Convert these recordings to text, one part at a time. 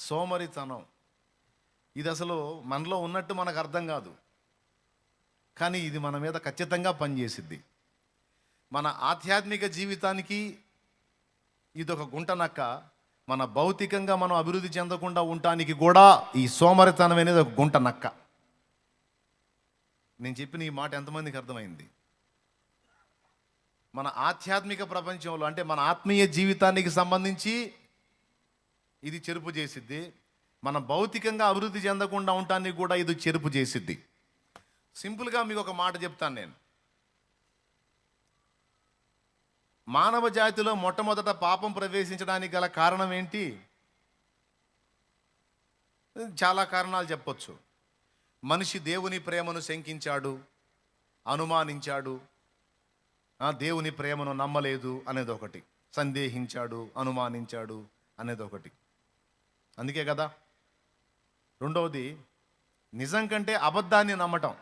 సోమరితనం. ఇది అసలు మనలో ఉన్నట్టు మనకు అర్థం కాదు, కానీ ఇది మన మీద ఖచ్చితంగా పనిచేసిద్ది. మన ఆధ్యాత్మిక జీవితానికి ఇదొక గుంటనక్క. మన భౌతికంగా మనం అభివృద్ధి చెందకుండా ఉండటానికి కూడా ఈ సోమరితనం అనేది ఒక గుంటనక్క. నేను చెప్పిన ఈ మాట ఎంతమందికి అర్థమైంది? మన ఆధ్యాత్మిక ప్రపంచంలో, అంటే మన ఆత్మీయ జీవితానికి సంబంధించి ఇది చెరుపు చేసిద్ది. మన భౌతికంగా అభివృద్ధి చెందకుండా ఉండటానికి కూడా ఇది చెరుపు చేసిద్ది. సింపుల్గా మీకు ఒక మాట చెప్తాను నేను. మానవ జాతిలో మొట్టమొదట పాపం ప్రవేశించడానికి గల కారణం ఏంటి? చాలా కారణాలు చెప్పొచ్చు. మనిషి దేవుని ప్రేమను శంకించాడు, అనుమానించాడు, దేవుని ప్రేమను నమ్మలేదు అనేది ఒకటి, సందేహించాడు, అనుమానించాడు అనేది ఒకటి. అందుకే కదా. రెండవది, నిజం కంటే అబద్ధాన్ని నమ్మటం.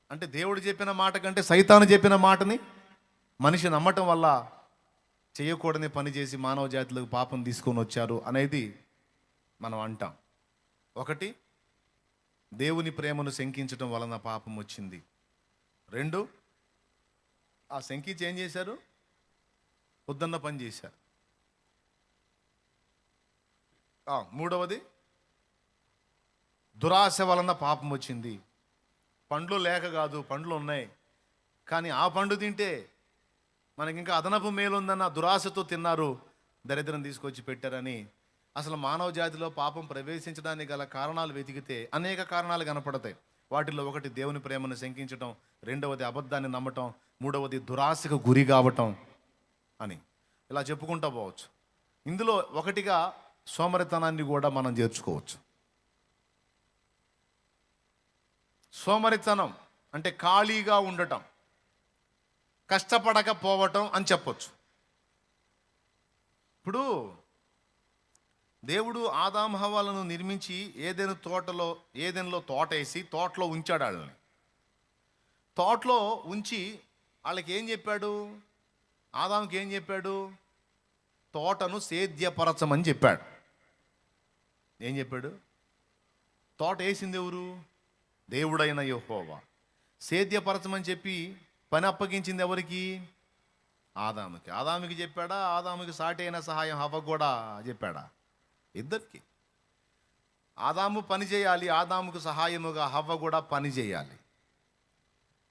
అంటే దేవుడు చెప్పిన మాట కంటే సైతాను చెప్పిన మాటని మనిషి నమ్మటం వల్ల చేయకూడని పని చేసి మానవ జాతిలోకి పాపం తీసుకొని వచ్చారు అనేది మనం అంటాం. ఒకటి, దేవుని ప్రేమను శంకించడం వలన పాపం వచ్చింది. రెండు, ఆ శంకించి ఏం చేశారు? పొద్దున్న పని చేశారు. మూడవది, దురాశ వలన పాపం వచ్చింది. పండ్లు లేక కాదు, పండ్లు ఉన్నాయి, కానీ ఆ పండు తింటే మనకి ఇంకా అదనపు మేలుందన్న దురాశతో తిన్నారు, దరిద్రం తీసుకొచ్చి పెట్టారని. అసలు మానవ జాతిలో పాపం ప్రవేశించడానికి గల కారణాలు వెతికితే అనేక కారణాలు కనపడతాయి. వాటిలో ఒకటి దేవుని ప్రేమను శంకించటం, రెండవది అబద్ధాన్ని నమ్మటం, మూడవది దురాశకు గురి కావటం అని ఇలా చెప్పుకుంటూ పోవచ్చు. ఇందులో ఒకటిగా సోమరితనాన్ని కూడా మనం చేర్చుకోవచ్చు. సోమరితనం అంటే ఖాళీగా ఉండటం, కష్టపడకపోవటం అని చెప్పొచ్చు. ఇప్పుడు దేవుడు ఆదాము హవ్వలను నిర్మించి ఏదెనులో తోట వేసి తోటలో ఉంచాడు వాళ్ళని. తోటలో ఉంచి వాళ్ళకి ఏం చెప్పాడు? ఆదాముకి ఏం చెప్పాడు? తోటను సేద్యపరచమని చెప్పాడు. ఏం చెప్పాడు? తోట వేసింది ఎవరు? దేవుడైన యెహోవా. సేద్యపరచమని చెప్పి పని అప్పగించింది ఎవరికి? ఆదాముకి. ఆదాముకి చెప్పాడా? ఆదాముకి సాటి అయిన సహాయం హవ్వకు కూడా చెప్పాడా? ఇద్దరికి. ఆదాము పని చేయాలి, ఆదాముకు సహాయముగా హవ్వ కూడా పని చేయాలి.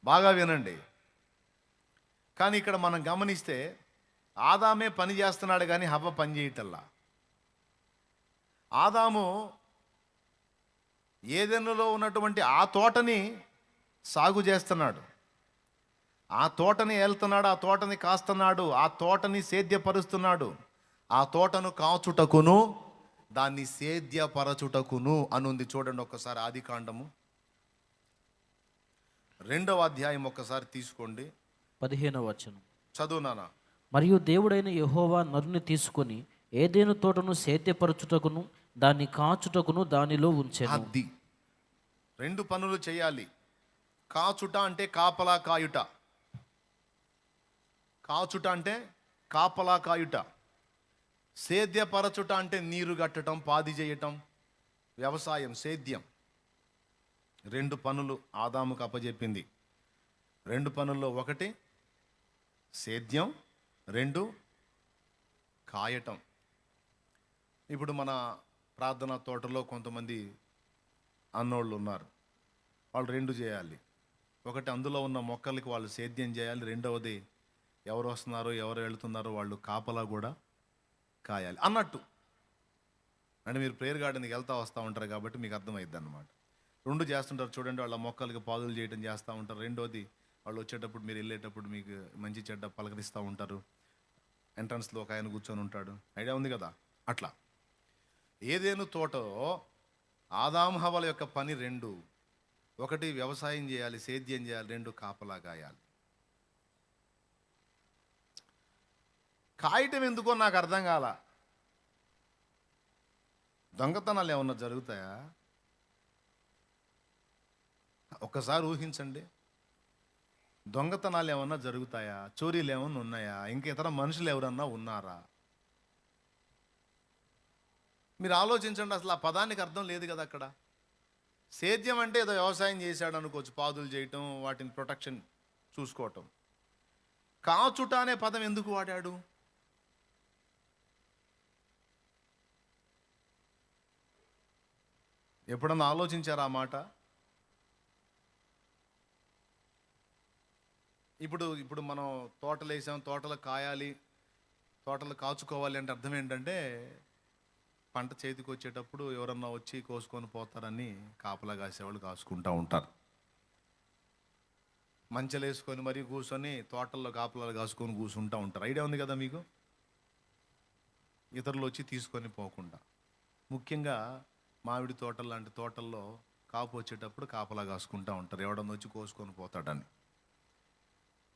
బాగా వినండి. కానీ ఇక్కడ మనం గమనిస్తే ఆదామే పని చేస్తున్నాడు కానీ హవ్వ పని చేయటల్లా. ఆదాము ఏదెనులో ఉన్నటువంటి ఆ తోటని సాగు చేస్తున్నాడు, ఆ తోటని ఏళ్తున్నాడు, ఆ తోటని కాస్తున్నాడు, ఆ తోటని సేద్యపరుస్తున్నాడు. ఆ తోటను కాచుటకును దాన్ని సేద్యపరచుటకును అనుంది. చూడండి ఒక్కసారి ఆదికాండము 2వ అధ్యాయం ఒక్కసారి తీసుకోండి, 15వ వచనం చదువు నాన్న. మరియు దేవుడైన యెహోవా నరుని తీసుకొని ఏదెను తోటను సేద్యపరచుటకును దాన్ని కాచుటకును దానిలో ఉంచెను. అది 2 పనులు చేయాలి. కాచుట అంటే కాపలా కాయుట. కాచుట అంటే కాపలా కాయుట. సేద్యపరచుట అంటే నీరు కట్టడం, పాది చేయటం, వ్యవసాయం, సేద్యం. 2 పనులు ఆదాముకు అప్పచెప్పింది. 2 పనుల్లో ఒకటి సేద్యం, 2 కాయటం. ఇప్పుడు మన ప్రార్థనా తోటలో కొంతమంది అన్నోళ్ళు ఉన్నారు. వాళ్ళు 2 చేయాలి. ఒకటి, అందులో ఉన్న మొక్కలకి వాళ్ళు సేద్యం చేయాలి. రెండవది, ఎవరు వస్తున్నారో ఎవరు వెళుతున్నారో వాళ్ళు కాపలా కూడా కాయాలి అన్నట్టు. అంటే మీరు ప్రేయర్ గార్డెన్కి వెళ్తా వస్తూ ఉంటారు కాబట్టి మీకు అర్థమైద్ది అన్నమాట. 2 చేస్తుంటారు. చూడండి, వాళ్ళ మొక్కలకి పాదులు చేయడం చేస్తూ ఉంటారు. రెండోది, వాళ్ళు వచ్చేటప్పుడు మీరు వెళ్ళేటప్పుడు మీకు మంచి చెడ్డ పలకరిస్తూ ఉంటారు. ఎంట్రన్స్లో ఒక ఆయన కూర్చొని ఉంటాడు. ఐడియా ఉంది కదా. అట్లా ఏదేను తోటలో ఆదాము హవ్వల యొక్క పని 2. ఒకటి వ్యవసాయం చేయాలి, సేద్యం చేయాలి, 2 కాపలా కాయాలి. కాయటం ఎందుకో నాకు అర్థం కాల. దొంగతనాలు ఏమన్నా జరుగుతాయా? ఒక్కసారి ఊహించండి. దొంగతనాలు ఏమన్నా జరుగుతాయా? చోరీలు ఏమన్నా ఉన్నాయా? ఇంక ఇతర మనుషులు ఎవరన్నా ఉన్నారా? మీరు ఆలోచించండి, అసలు ఆ పదానికి అర్థం లేదు కదా అక్కడ. సేద్యం అంటే ఏదో వ్యవసాయం చేశాడు అనుకోవచ్చు, పాదులు చేయటం, వాటిని ప్రొటెక్షన్ చూసుకోవటం. కాచుట అనే పదం ఎందుకు వాడాడు? ఎప్పుడన్నా ఆలోచించారా ఆ మాట? ఇప్పుడు మనం తోటలు వేసాం, తోటలు కాయాలి, తోటలు కాచుకోవాలి అంటే అర్థం ఏంటంటే, పంట చేతికి వచ్చేటప్పుడు ఎవరన్నా వచ్చి కోసుకొని పోతారని కాపలా కాసేవాళ్ళు కాసుకుంటూ ఉంటారు. మంచలు వేసుకొని మరీ కూర్చొని తోటల్లో కాపలాలు కాసుకొని కూర్చుంటూ ఉంటారు. ఐడియా ఉంది కదా మీకు? ఇతరులు వచ్చి తీసుకొని పోకుండా. ముఖ్యంగా మామిడి తోటలు లాంటి తోటల్లో కాపు వచ్చేటప్పుడు కాపలా కాసుకుంటూ ఉంటారు, ఎవడన్నా వచ్చి కోసుకొని పోతాడని.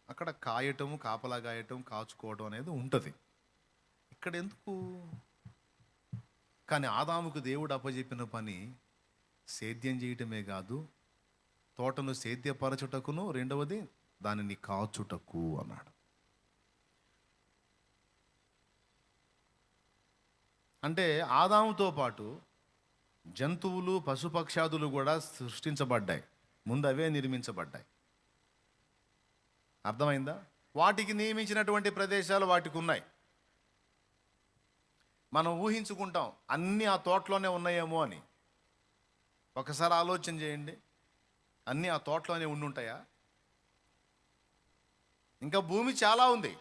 అక్కడ కాయటము, కాపలా కాయటం, కాచుకోవడం అనేది ఉంటుంది. ఇక్కడ ఎందుకు? కానీ ఆదాముకు దేవుడు అప్పచెప్పిన పని సేద్యం చేయటమే కాదు, తోటను సేద్యపరచుటకును, రెండవది దానిని కాచుటకు అన్నాడు. అంటే ఆదాముతో పాటు జంతువులు, పశుపక్షాదులు కూడా సృష్టించబడ్డాయి. ముందు అవే నిర్మించబడ్డాయి. అర్థమైందా? వాటికి నియమించినటువంటి ప్రదేశాలు వాటికి ఉన్నాయి. మనం ఊహించుకుంటాం అన్నీ ఆ తోటలోనే ఉన్నాయేమో అని. ఒకసారి ఆలోచన చేయండి, అన్నీ ఆ తోటలోనే ఉండుంటాయా? ఇంకా భూమి చాలా ఉంది.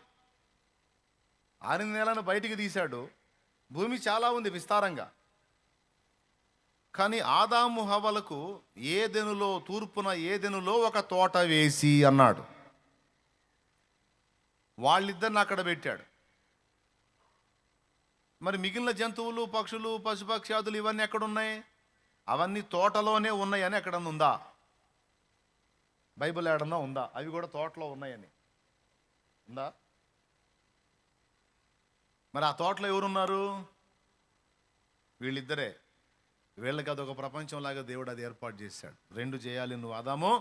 6 నెలలను బయటికి తీశాడు, భూమి చాలా ఉంది విస్తారంగా. కానీ ఆదాము హవ్వలకు ఏదెనులో, తూర్పున ఏదెనులో ఒక తోట వేసి అన్నాడు. వాళ్ళిద్దరిని అక్కడ పెట్టాడు. మరి మిగిలిన జంతువులు, పక్షులు, పశుపక్షాదులు ఇవన్నీ ఎక్కడున్నాయి? అవన్నీ తోటలోనే ఉన్నాయని ఎక్కడన్నా ఉందా? బైబిల్ ఏడన్నా ఉందా అవి కూడా తోటలో ఉన్నాయని? ఉందా? మరి ఆ తోటలో ఎవరున్నారు? వీళ్ళిద్దరే. వీళ్ళకి అదొక ప్రపంచంలాగా దేవుడు అది ఏర్పాటు చేశాడు. 2 చేయాలి నువ్వు ఆదాము,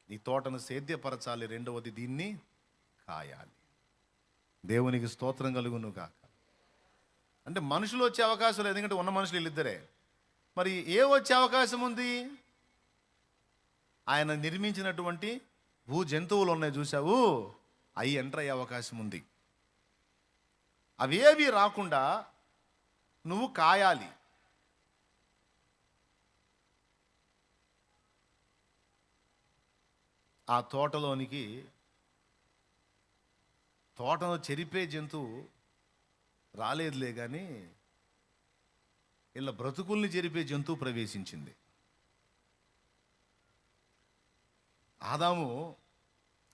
ఈ తోటను సేద్యపరచాలి, రెండవది దీన్ని కాయాలి. దేవునికి స్తోత్రం కలుగును గాక. అంటే మనుషులు వచ్చే అవకాశం లేదు, ఎందుకంటే ఉన్న మనుషులు వీళ్ళిద్దరే. మరి ఏ వచ్చే అవకాశం ఉంది? ఆయన నిర్మించినటువంటి భూ జంతువులు ఉన్నాయి చూసావు, అవి ఎంటర్ అయ్యే అవకాశం ఉంది. అవేవి రాకుండా నువ్వు కాయాలి. ఆ తోటలోనికి తోటను చెరిపే జంతువు రాలేదులే కానీ ఇలా బ్రతుకుల్ని చెరిపే జంతువు ప్రవేశించింది. ఆదాము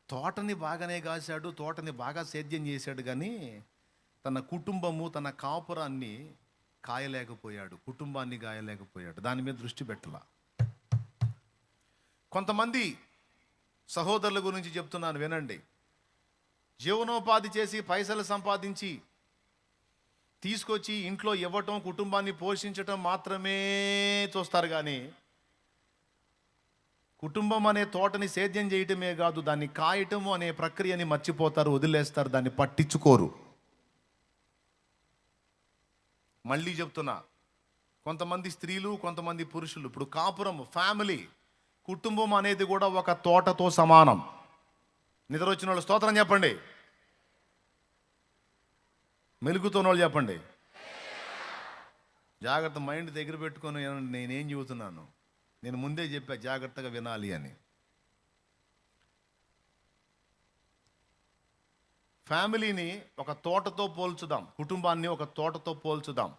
తోటని బాగానే కాశాడు, తోటని బాగా సేద్యం చేశాడు, కానీ తన కుటుంబము, తన కాపురాన్ని కాయలేకపోయాడు, కుటుంబాన్ని గాయలేకపోయాడు. దాని మీద దృష్టి పెట్టలా. కొంతమంది సహోదరుల గురించి చెప్తున్నాను, వినండి. జీవనోపాధి చేసి పైసలు సంపాదించి తీసుకొచ్చి ఇంట్లో ఇవ్వటం, కుటుంబాన్ని పోషించటం మాత్రమే చూస్తారు. కానీ కుటుంబం అనే తోటని సేద్యం చేయటమే కాదు, దాన్ని కాయటము అనే ప్రక్రియని మర్చిపోతారు, వదిలేస్తారు, దాన్ని పట్టించుకోరు. మళ్ళీ చెప్తున్నా, కొంతమంది స్త్రీలు, కొంతమంది పురుషులు, ఇప్పుడు కాపురం, ఫ్యామిలీ, కుటుంబం అనేది కూడా ఒక తోటతో సమానం. నిద్ర వచ్చిన వాళ్ళు స్తోత్రం చెప్పండి, మెలుగుతున్న వాళ్ళు చెప్పండి. జాగ్రత్త, మైండ్ దగ్గర పెట్టుకొని నేనేం చెబుతున్నాను. నేను ముందే చెప్పా జాగ్రత్తగా వినాలి అని. ఫ్యామిలీని ఒక తోటతో పోల్చుదాం, కుటుంబాన్ని ఒక తోటతో పోల్చుదాం.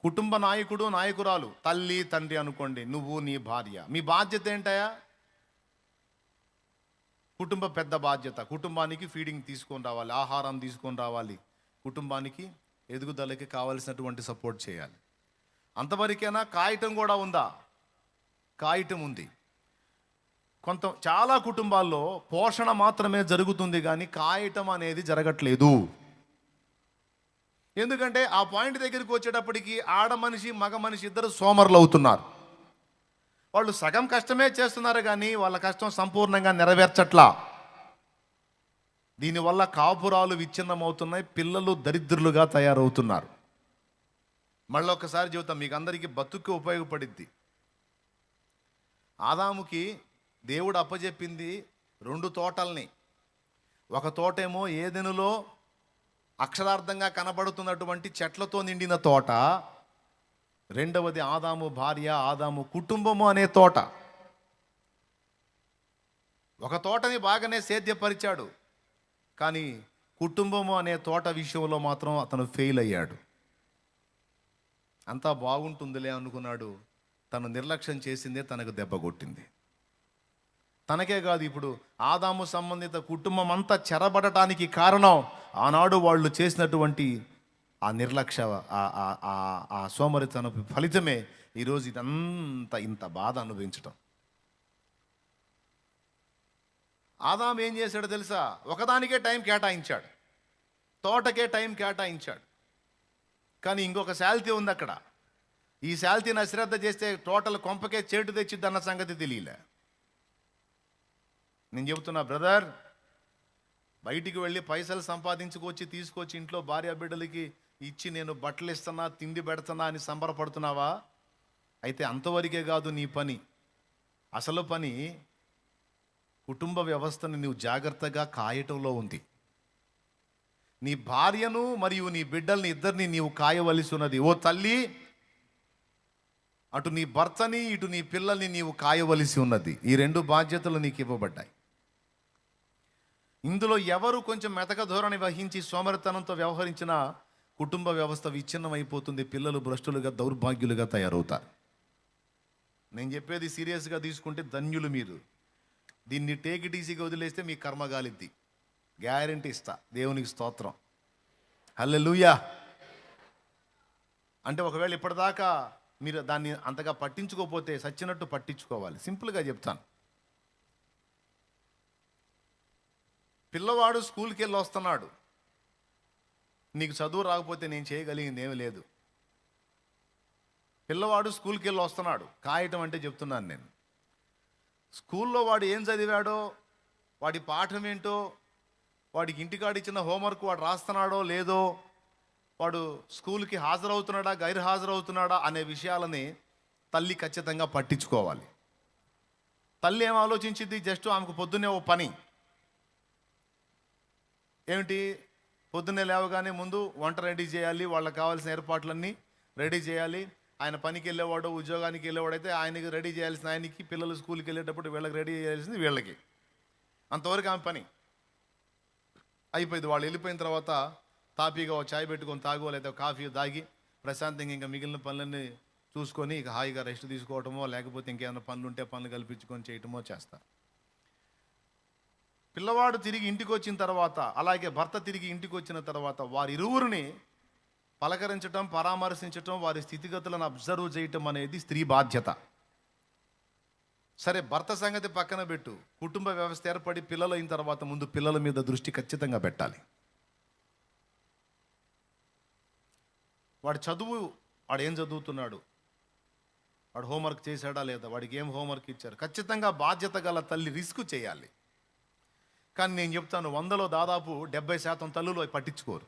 కుటుంబ నాయకుడు, నాయకురాలు, తల్లి, తండ్రి అనుకోండి, నువ్వు, నీ భార్య. మీ బాధ్యత ఏంటయా? కుటుంబ పెద్ద బాధ్యత. కుటుంబానికి ఫీడింగ్ తీసుకొని రావాలి, ఆహారం తీసుకొని రావాలి, కుటుంబానికి ఎదుగుదలకి కావలసినటువంటి సపోర్ట్ చేయాలి. అంతవరకైనా కాయటం కూడా ఉందా? కాయటం ఉంది. చాలా కుటుంబాల్లో పోషణ మాత్రమే జరుగుతుంది, కానీ కాయటం అనేది జరగట్లేదు. ఎందుకంటే ఆ పాయింట్ దగ్గరికి వచ్చేటప్పటికి ఆడ మనిషి, మగ మనిషి ఇద్దరు సోమరులు అవుతున్నారు. వాళ్ళు సగం కష్టమే చేస్తున్నారు, కానీ వాళ్ళ కష్టం సంపూర్ణంగా నెరవేర్చట్లా. దీనివల్ల కాపురాలు విచ్ఛిన్నమవుతున్నాయి, పిల్లలు దరిద్రులుగా తయారవుతున్నారు. మళ్ళీ ఒక్కసారి చెబుతాం, మీకు అందరికీ బతుక్కి ఉపయోగపడిద్ది. ఆదాముకి దేవుడు అప్పచెప్పింది 2 తోటల్ని. ఒక తోటేమో ఏదెనులో అక్షరార్థంగా కనబడుతున్నటువంటి చెట్లతో నిండిన తోట, రెండవది ఆదాము భార్య, ఆదాము కుటుంబము అనే తోట. ఒక తోటని బాగానే సేద్యపరిచాడు, కానీ కుటుంబము అనే తోట విషయంలో మాత్రం అతను ఫెయిల్ అయ్యాడు. అంతా బాగుంటుందిలే అనుకున్నాడు, తను నిర్లక్ష్యం చేసిందే తనకు దెబ్బ కొట్టింది. తనకే కాదు, ఇప్పుడు ఆదాము సంబంధిత కుటుంబం అంతా చెరబడటానికి కారణం ఆనాడు వాళ్ళు చేసినటువంటి ఆ నిర్లక్ష్య, ఆ సోమరితన ఫలితమే ఈరోజు ఇదంతా ఇంత బాధ అనుభవించటం. ఆదాము ఏం చేశాడో తెలుసా? ఒకదానికే టైం కేటాయించాడు, తోటకే టైం కేటాయించాడు. కానీ ఇంకొక శాల్తీ ఉంది అక్కడ. ఈ శాల్తీని అశ్రద్ధ చేస్తే టోటల్ కొంపకే చేటు తెచ్చిద్ది అన్న సంగతి తెలియలే. నేను చెబుతున్నా, బ్రదర్, బయటికి వెళ్ళి పైసలు సంపాదించుకొచ్చి తీసుకొచ్చి ఇంట్లో భార్య బిడ్డలకి ఇచ్చి నేను బట్టలు ఇస్తున్నా, తిండి పెడుతున్నా అని సంబరపడుతున్నావా? అయితే అంతవరకే కాదు నీ పని. అసలు పని కుటుంబ వ్యవస్థను నువ్వు జాగ్రత్తగా కాయటంలో ఉంది. నీ భార్యను మరియు నీ బిడ్డల్ని ఇద్దరిని నీవు కాయవలసి ఉన్నది. ఓ తల్లి, అటు నీ భర్తని ఇటు నీ పిల్లల్ని నీవు కాయవలసి ఉన్నది. ఈ 2 బాధ్యతలు నీకు ఇవ్వబడ్డాయి. ఇందులో ఎవరు కొంచెం మెతక ధోరణి వహించి సోమరితనంతో వ్యవహరించిన కుటుంబ వ్యవస్థ విచ్ఛిన్నమైపోతుంది. పిల్లలు భ్రష్టులుగా, దౌర్భాగ్యులుగా తయారవుతారు. నేను చెప్పేది సీరియస్గా తీసుకుంటే ధన్యులు మీరు. దీన్ని టేక్ ఇట్ ఈజీగా వదిలేస్తే మీ కర్మగాలిద్ది. గ్యారెంటీ ఇస్తా. దేవునికి స్తోత్రం, హల్లెలూయా. అంటే ఒకవేళ ఇప్పటిదాకా మీరు దాన్ని అంతగా పట్టించుకోకపోతే సచ్చినట్టు పట్టించుకోవాలి. సింపుల్గా చెప్తాను. పిల్లవాడు స్కూల్కి వెళ్ళి వస్తున్నాడు, నీకు చదువు రాకపోతే నేను చేయగలిగింది ఏమీ లేదు. పిల్లవాడు స్కూల్కి వెళ్ళి వస్తున్నాడు, కాయటం అంటే చెప్తున్నాను నేను. స్కూల్లో వాడు ఏం చదివాడో, వాడి పాఠం ఏంటో, వాడికి ఇంటికాడ ఇచ్చిన హోంవర్క్ వాడు రాస్తున్నాడో లేదో, వాడు స్కూల్కి హాజరవుతున్నాడా గైర్ హాజరవుతున్నాడా అనే విషయాలని తల్లి ఖచ్చితంగా పట్టించుకోవాలి. తల్లి ఏం ఆలోచించింది? జస్ట్ ఆమెకు పొద్దున్నే ఓ పని ఏమిటి? పొద్దున్నే లేవగానే ముందు వంట రెడీ చేయాలి, వాళ్ళకి కావాల్సిన ఏర్పాట్లన్నీ రెడీ చేయాలి. ఆయన పనికి వెళ్ళేవాడు, ఉద్యోగానికి వెళ్ళేవాడైతే ఆయనకి రెడీ చేయాల్సిన ఆయనకి, పిల్లలు స్కూల్కి వెళ్ళేటప్పుడు వీళ్ళకి రెడీ చేయాల్సింది వీళ్ళకి. అంతవరకు ఆమె పని అయిపోయింది. వాళ్ళు వెళ్ళిపోయిన తర్వాత తాపీగా ఒక చాయ్ పెట్టుకొని తాగో లేదా కాఫీ తాగి ప్రశాంతంగా ఇంకా మిగిలిన పనులన్నీ చూసుకొని ఇక హాయిగా రెస్ట్ తీసుకోవటమో లేకపోతే ఇంకేమైనా పనులు ఉంటే పనులు కల్పించుకొని చేయటమో చేస్తారు. పిల్లవాడు తిరిగి ఇంటికి వచ్చిన తర్వాత, అలాగే భర్త తిరిగి ఇంటికి వచ్చిన తర్వాత వారిరువురిని పలకరించటం, పరామర్శించటం, వారి స్థితిగతులను అబ్జర్వ్ చేయటం అనేది స్త్రీ బాధ్యత. సరే, భర్త సంగతి పక్కన పెట్టు. కుటుంబ వ్యవస్థ ఏర్పడి పిల్లలు అయిన తర్వాత ముందు పిల్లల మీద దృష్టి ఖచ్చితంగా పెట్టాలి. వాడి చదువు, వాడు ఏం చదువుతున్నాడు, వాడు హోంవర్క్ చేశాడా లేదా, వాడికి ఏం హోంవర్క్ ఇచ్చారు, ఖచ్చితంగా బాధ్యత గల తల్లి రిస్క్ చేయాలి. కానీ నేను చెప్తాను, 100లో దాదాపు 70% తల్లులు పట్టించుకోరు.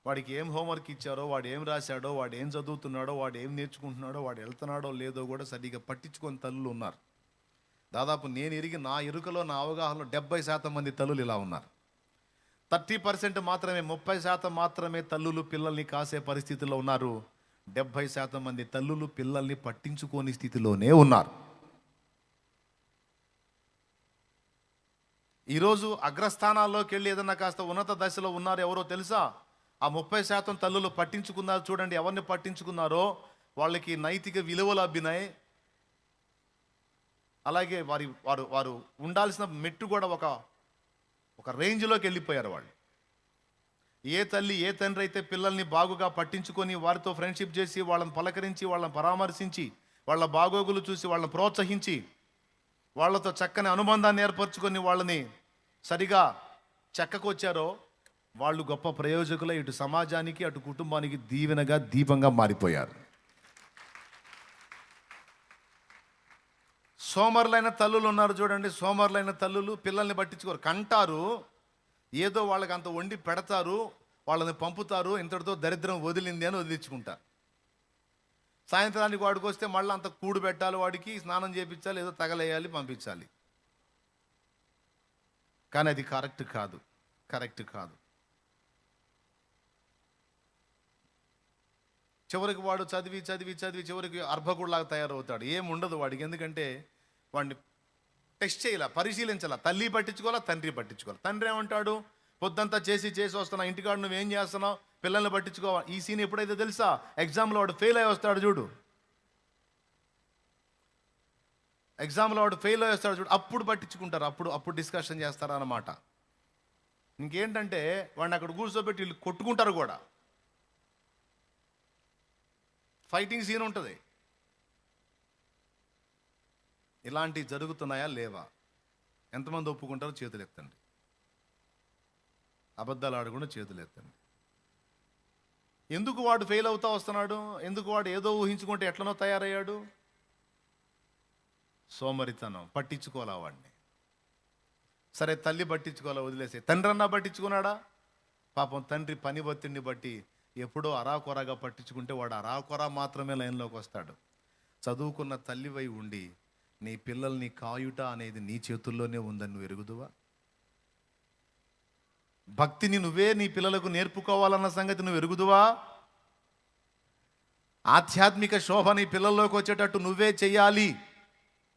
వాడికి ఏం హోంవర్క్ ఇచ్చారో, వాడు ఏం రాశాడో, వాడు ఏం చదువుతున్నాడో, వాడు ఏం నేర్చుకుంటున్నాడో, వాడు వెళ్తున్నాడో లేదో కూడా సరిగ్గా పట్టించుకొని తల్లులు ఉన్నారు. దాదాపు నేను ఎరిగి నా ఎరుకలో, నా అవగాహనలో 70% మంది తల్లులు ఇలా ఉన్నారు. 30% మాత్రమే, 30% మాత్రమే తల్లులు పిల్లల్ని కాసే పరిస్థితిలో ఉన్నారు. 70% మంది తల్లులు పిల్లల్ని పట్టించుకోని స్థితిలోనే ఉన్నారు. ఈరోజు అగ్రస్థానాల్లోకి వెళ్ళి ఏదన్నా కాస్త ఉన్నత దశలో ఉన్నారు ఎవరో తెలుసా? ఆ 30% తల్లులు పట్టించుకున్నారు. చూడండి, ఎవరిని పట్టించుకున్నారో వాళ్ళకి నైతిక విలువలు అబ్బినాయి. అలాగే వారు ఉండాల్సిన మెట్టు కూడా ఒక రేంజ్లోకి వెళ్ళిపోయారు వాళ్ళు. ఏ తల్లి, ఏ తండ్రి అయితే పిల్లల్ని బాగుగా పట్టించుకొని వారితో ఫ్రెండ్షిప్ చేసి వాళ్ళని పలకరించి, వాళ్ళని పరామర్శించి, వాళ్ళ బాగోగులు చూసి వాళ్ళని ప్రోత్సహించి, వాళ్ళతో చక్కని అనుబంధాన్ని ఏర్పరచుకొని వాళ్ళని సరిగా చెక్కకొచ్చారో వాళ్ళు గొప్ప ప్రయోజకులై ఇటు సమాజానికి అటు కుటుంబానికి దీవెనగా, దీపంగా మారిపోయారు. సోమరులైన తల్లులు ఉన్నారు చూడండి. సోమరులైన తల్లులు పిల్లల్ని పట్టించుకోరు, కంటారు, ఏదో వాళ్ళకి అంత వండి పెడతారు, వాళ్ళని పంపుతారు, ఇంతటితో దరిద్రం వదిలింది అని వదిలించుకుంటారు. సాయంత్రానికి వాడికి వస్తే మళ్ళీ అంత కూడు పెట్టాలి, వాడికి స్నానం చేయించాలి, ఏదో తగలేయాలి, పంపించాలి. కానీ అది కరెక్ట్ కాదు, కరెక్ట్ కాదు. చివరికి వాడు చదివి చదివి చదివి చివరికి అర్భకుడిలాగా తయారవుతాడు. ఏముండదు వాడికి, ఎందుకంటే వాడిని టెస్ట్ చేయాల, పరిశీలించాల. తల్లి పట్టించుకోవాలా, తండ్రి పట్టించుకోవాలి. తండ్రి ఏమంటాడు, పొద్దంతా చేసి వస్తున్నా, ఇంటికాడు నువ్వేం చేస్తున్నావు, పిల్లల్ని పట్టించుకోవాలి. ఈ సీన్ ఎప్పుడైతే తెలుసా, ఎగ్జామ్లో వాడు ఫెయిల్ అయ్యి వస్తాడు చూడు, ఎగ్జామ్లో వాడు ఫెయిల్ అయ్యి వస్తాడు చూడు, అప్పుడు పట్టించుకుంటారు, అప్పుడు డిస్కషన్ చేస్తారన్నమాట. ఇంకేంటంటే వాడిని అక్కడ కూర్చోబెట్టి వీళ్ళు కొట్టుకుంటారు కూడా, ఫైటింగ్ సీన్ ఉంటుంది. ఇలాంటివి జరుగుతున్నాయా లేవా? ఎంతమంది ఒప్పుకుంటారో చేతులు ఎత్తండి. అబద్ధాలు ఆడకుండా చేతులు ఎత్తండి. ఎందుకు వాడు ఫెయిల్ అవుతా వస్తున్నాడు? ఎందుకు వాడు ఏదో ఊహించుకుంటే ఎట్లనో తయారయ్యాడు? సోమరితనం. పట్టించుకోవాలా వాడిని? సరే, తల్లి పట్టించుకోవాలా, వదిలేసే. తండ్రి అన్నా పట్టించుకున్నాడా? పాపం తండ్రి పని ఒత్తిడిని బట్టి ఎప్పుడో అరాకొరగా పట్టించుకుంటే వాడు అరాకొర మాత్రమే లైన్లోకి వస్తాడు. చదువుకున్న తల్లివై ఉండి నీ పిల్లల్ని కాయుట అనేది నీ చేతుల్లోనే ఉందని నువ్వు ఎరుగుదువా? భక్తిని నువ్వే నీ పిల్లలకు నేర్పుకోవాలన్న సంగతి నువ్వు ఎరుగుదువా? ఆధ్యాత్మిక శోభ నీ పిల్లల్లోకి వచ్చేటట్టు నువ్వే చెయ్యాలి,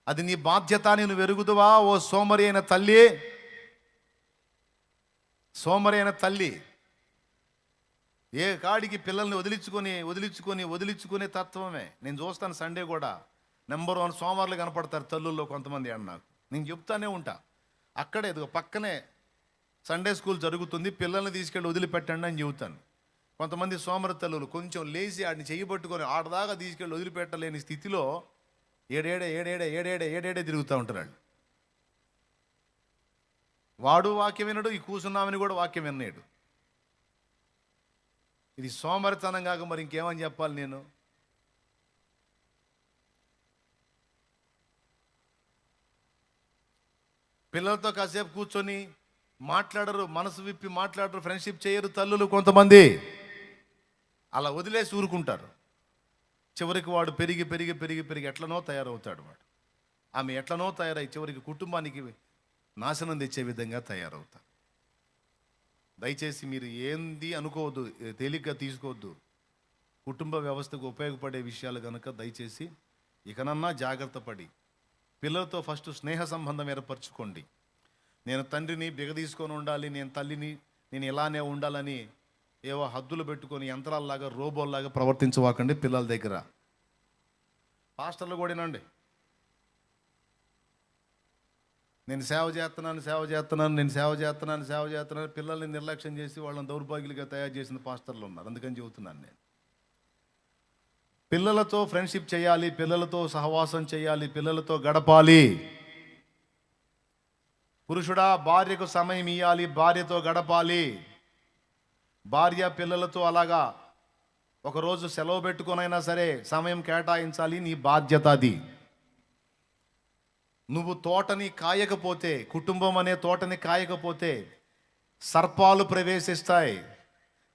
అది నీ బాధ్యత అని నువ్వు ఎరుగుదువా? ఓ సోమరి అయిన తల్లి, సోమరి అయిన తల్లి, ఏ కాడికి పిల్లల్ని వదిలించుకునే తత్వమే. నేను చూస్తాను సండే కూడా నెంబర్ 1 సోమవార్లు కనపడతారు తల్లుల్లో కొంతమంది అని. నాకు నేను చెప్తానే ఉంటా, అక్కడే పక్కనే సండే స్కూల్ జరుగుతుంది, పిల్లల్ని తీసుకెళ్ళి వదిలిపెట్టండి అని చెబుతాను. కొంతమంది సోమరి తల్లులు కొంచెం లేచి ఆడిని చెయ్యబట్టుకొని ఆడదాకా తీసుకెళ్ళి వదిలిపెట్టలేని స్థితిలో ఏడేడే తిరుగుతూ ఉంటారు వాళ్ళు. వాడు వాక్యం వినడు, ఈ కూసున్నామని కూడా వాక్యం విన్నాడు. ఇది సోమరితనం కాక మరి ఇంకేమని చెప్పాలి నేను? పిల్లలతో కాసేపు కూర్చొని మాట్లాడరు, మనసు విప్పి మాట్లాడరు, ఫ్రెండ్షిప్ చేయరు తల్లులు కొంతమంది. అలా వదిలేసి ఊరుకుంటారు. చివరికి వాడు పెరిగి పెరిగి పెరిగి పెరిగి ఎట్లనో తయారవుతాడు. వాడు ఆమె ఎట్లనో తయారై చివరికి కుటుంబానికి నాశనం తెచ్చే విధంగా తయారవుతారు. దయచేసి మీరు ఏంది అనుకోవద్దు, తేలిగ్గా తీసుకోవద్దు. కుటుంబ వ్యవస్థకు ఉపయోగపడే విషయాలు కనుక దయచేసి ఇకనన్నా జాగ్రత్త పడి పిల్లలతో ఫస్ట్ స్నేహ సంబంధం ఏర్పరచుకోండి. నేను తండ్రిని బిగదీసుకొని ఉండాలి, నేను తల్లిని నేను ఇలానే ఉండాలని ఏవో హద్దులు పెట్టుకొని యంత్రాల్లాగా రోబోల్లాగా ప్రవర్తించవాకండి పిల్లల దగ్గర. పాస్టర్లు కూడానండి, నేను సేవ చేస్తున్నాను పిల్లల్ని నిర్లక్ష్యం చేసి వాళ్ళని దౌర్భాగ్యులుగా తయారు చేసిన పాస్టర్లు ఉన్నారు. అందుకని చెబుతున్నాను నేను, పిల్లలతో ఫ్రెండ్షిప్ చేయాలి, పిల్లలతో సహవాసం చేయాలి, పిల్లలతో గడపాలి. పురుషుడా, భార్యకు సమయం ఇవ్వాలి, భార్యతో గడపాలి. భార్య పిల్లలతో అలాగా ఒకరోజు సెలవు పెట్టుకొనైనా సరే సమయం కేటాయించాలి, నీ బాధ్యత అది. నువ్వు తోటని కాయకపోతే, కుటుంబం అనే తోటని కాయకపోతే సర్పాలు ప్రవేశిస్తాయి.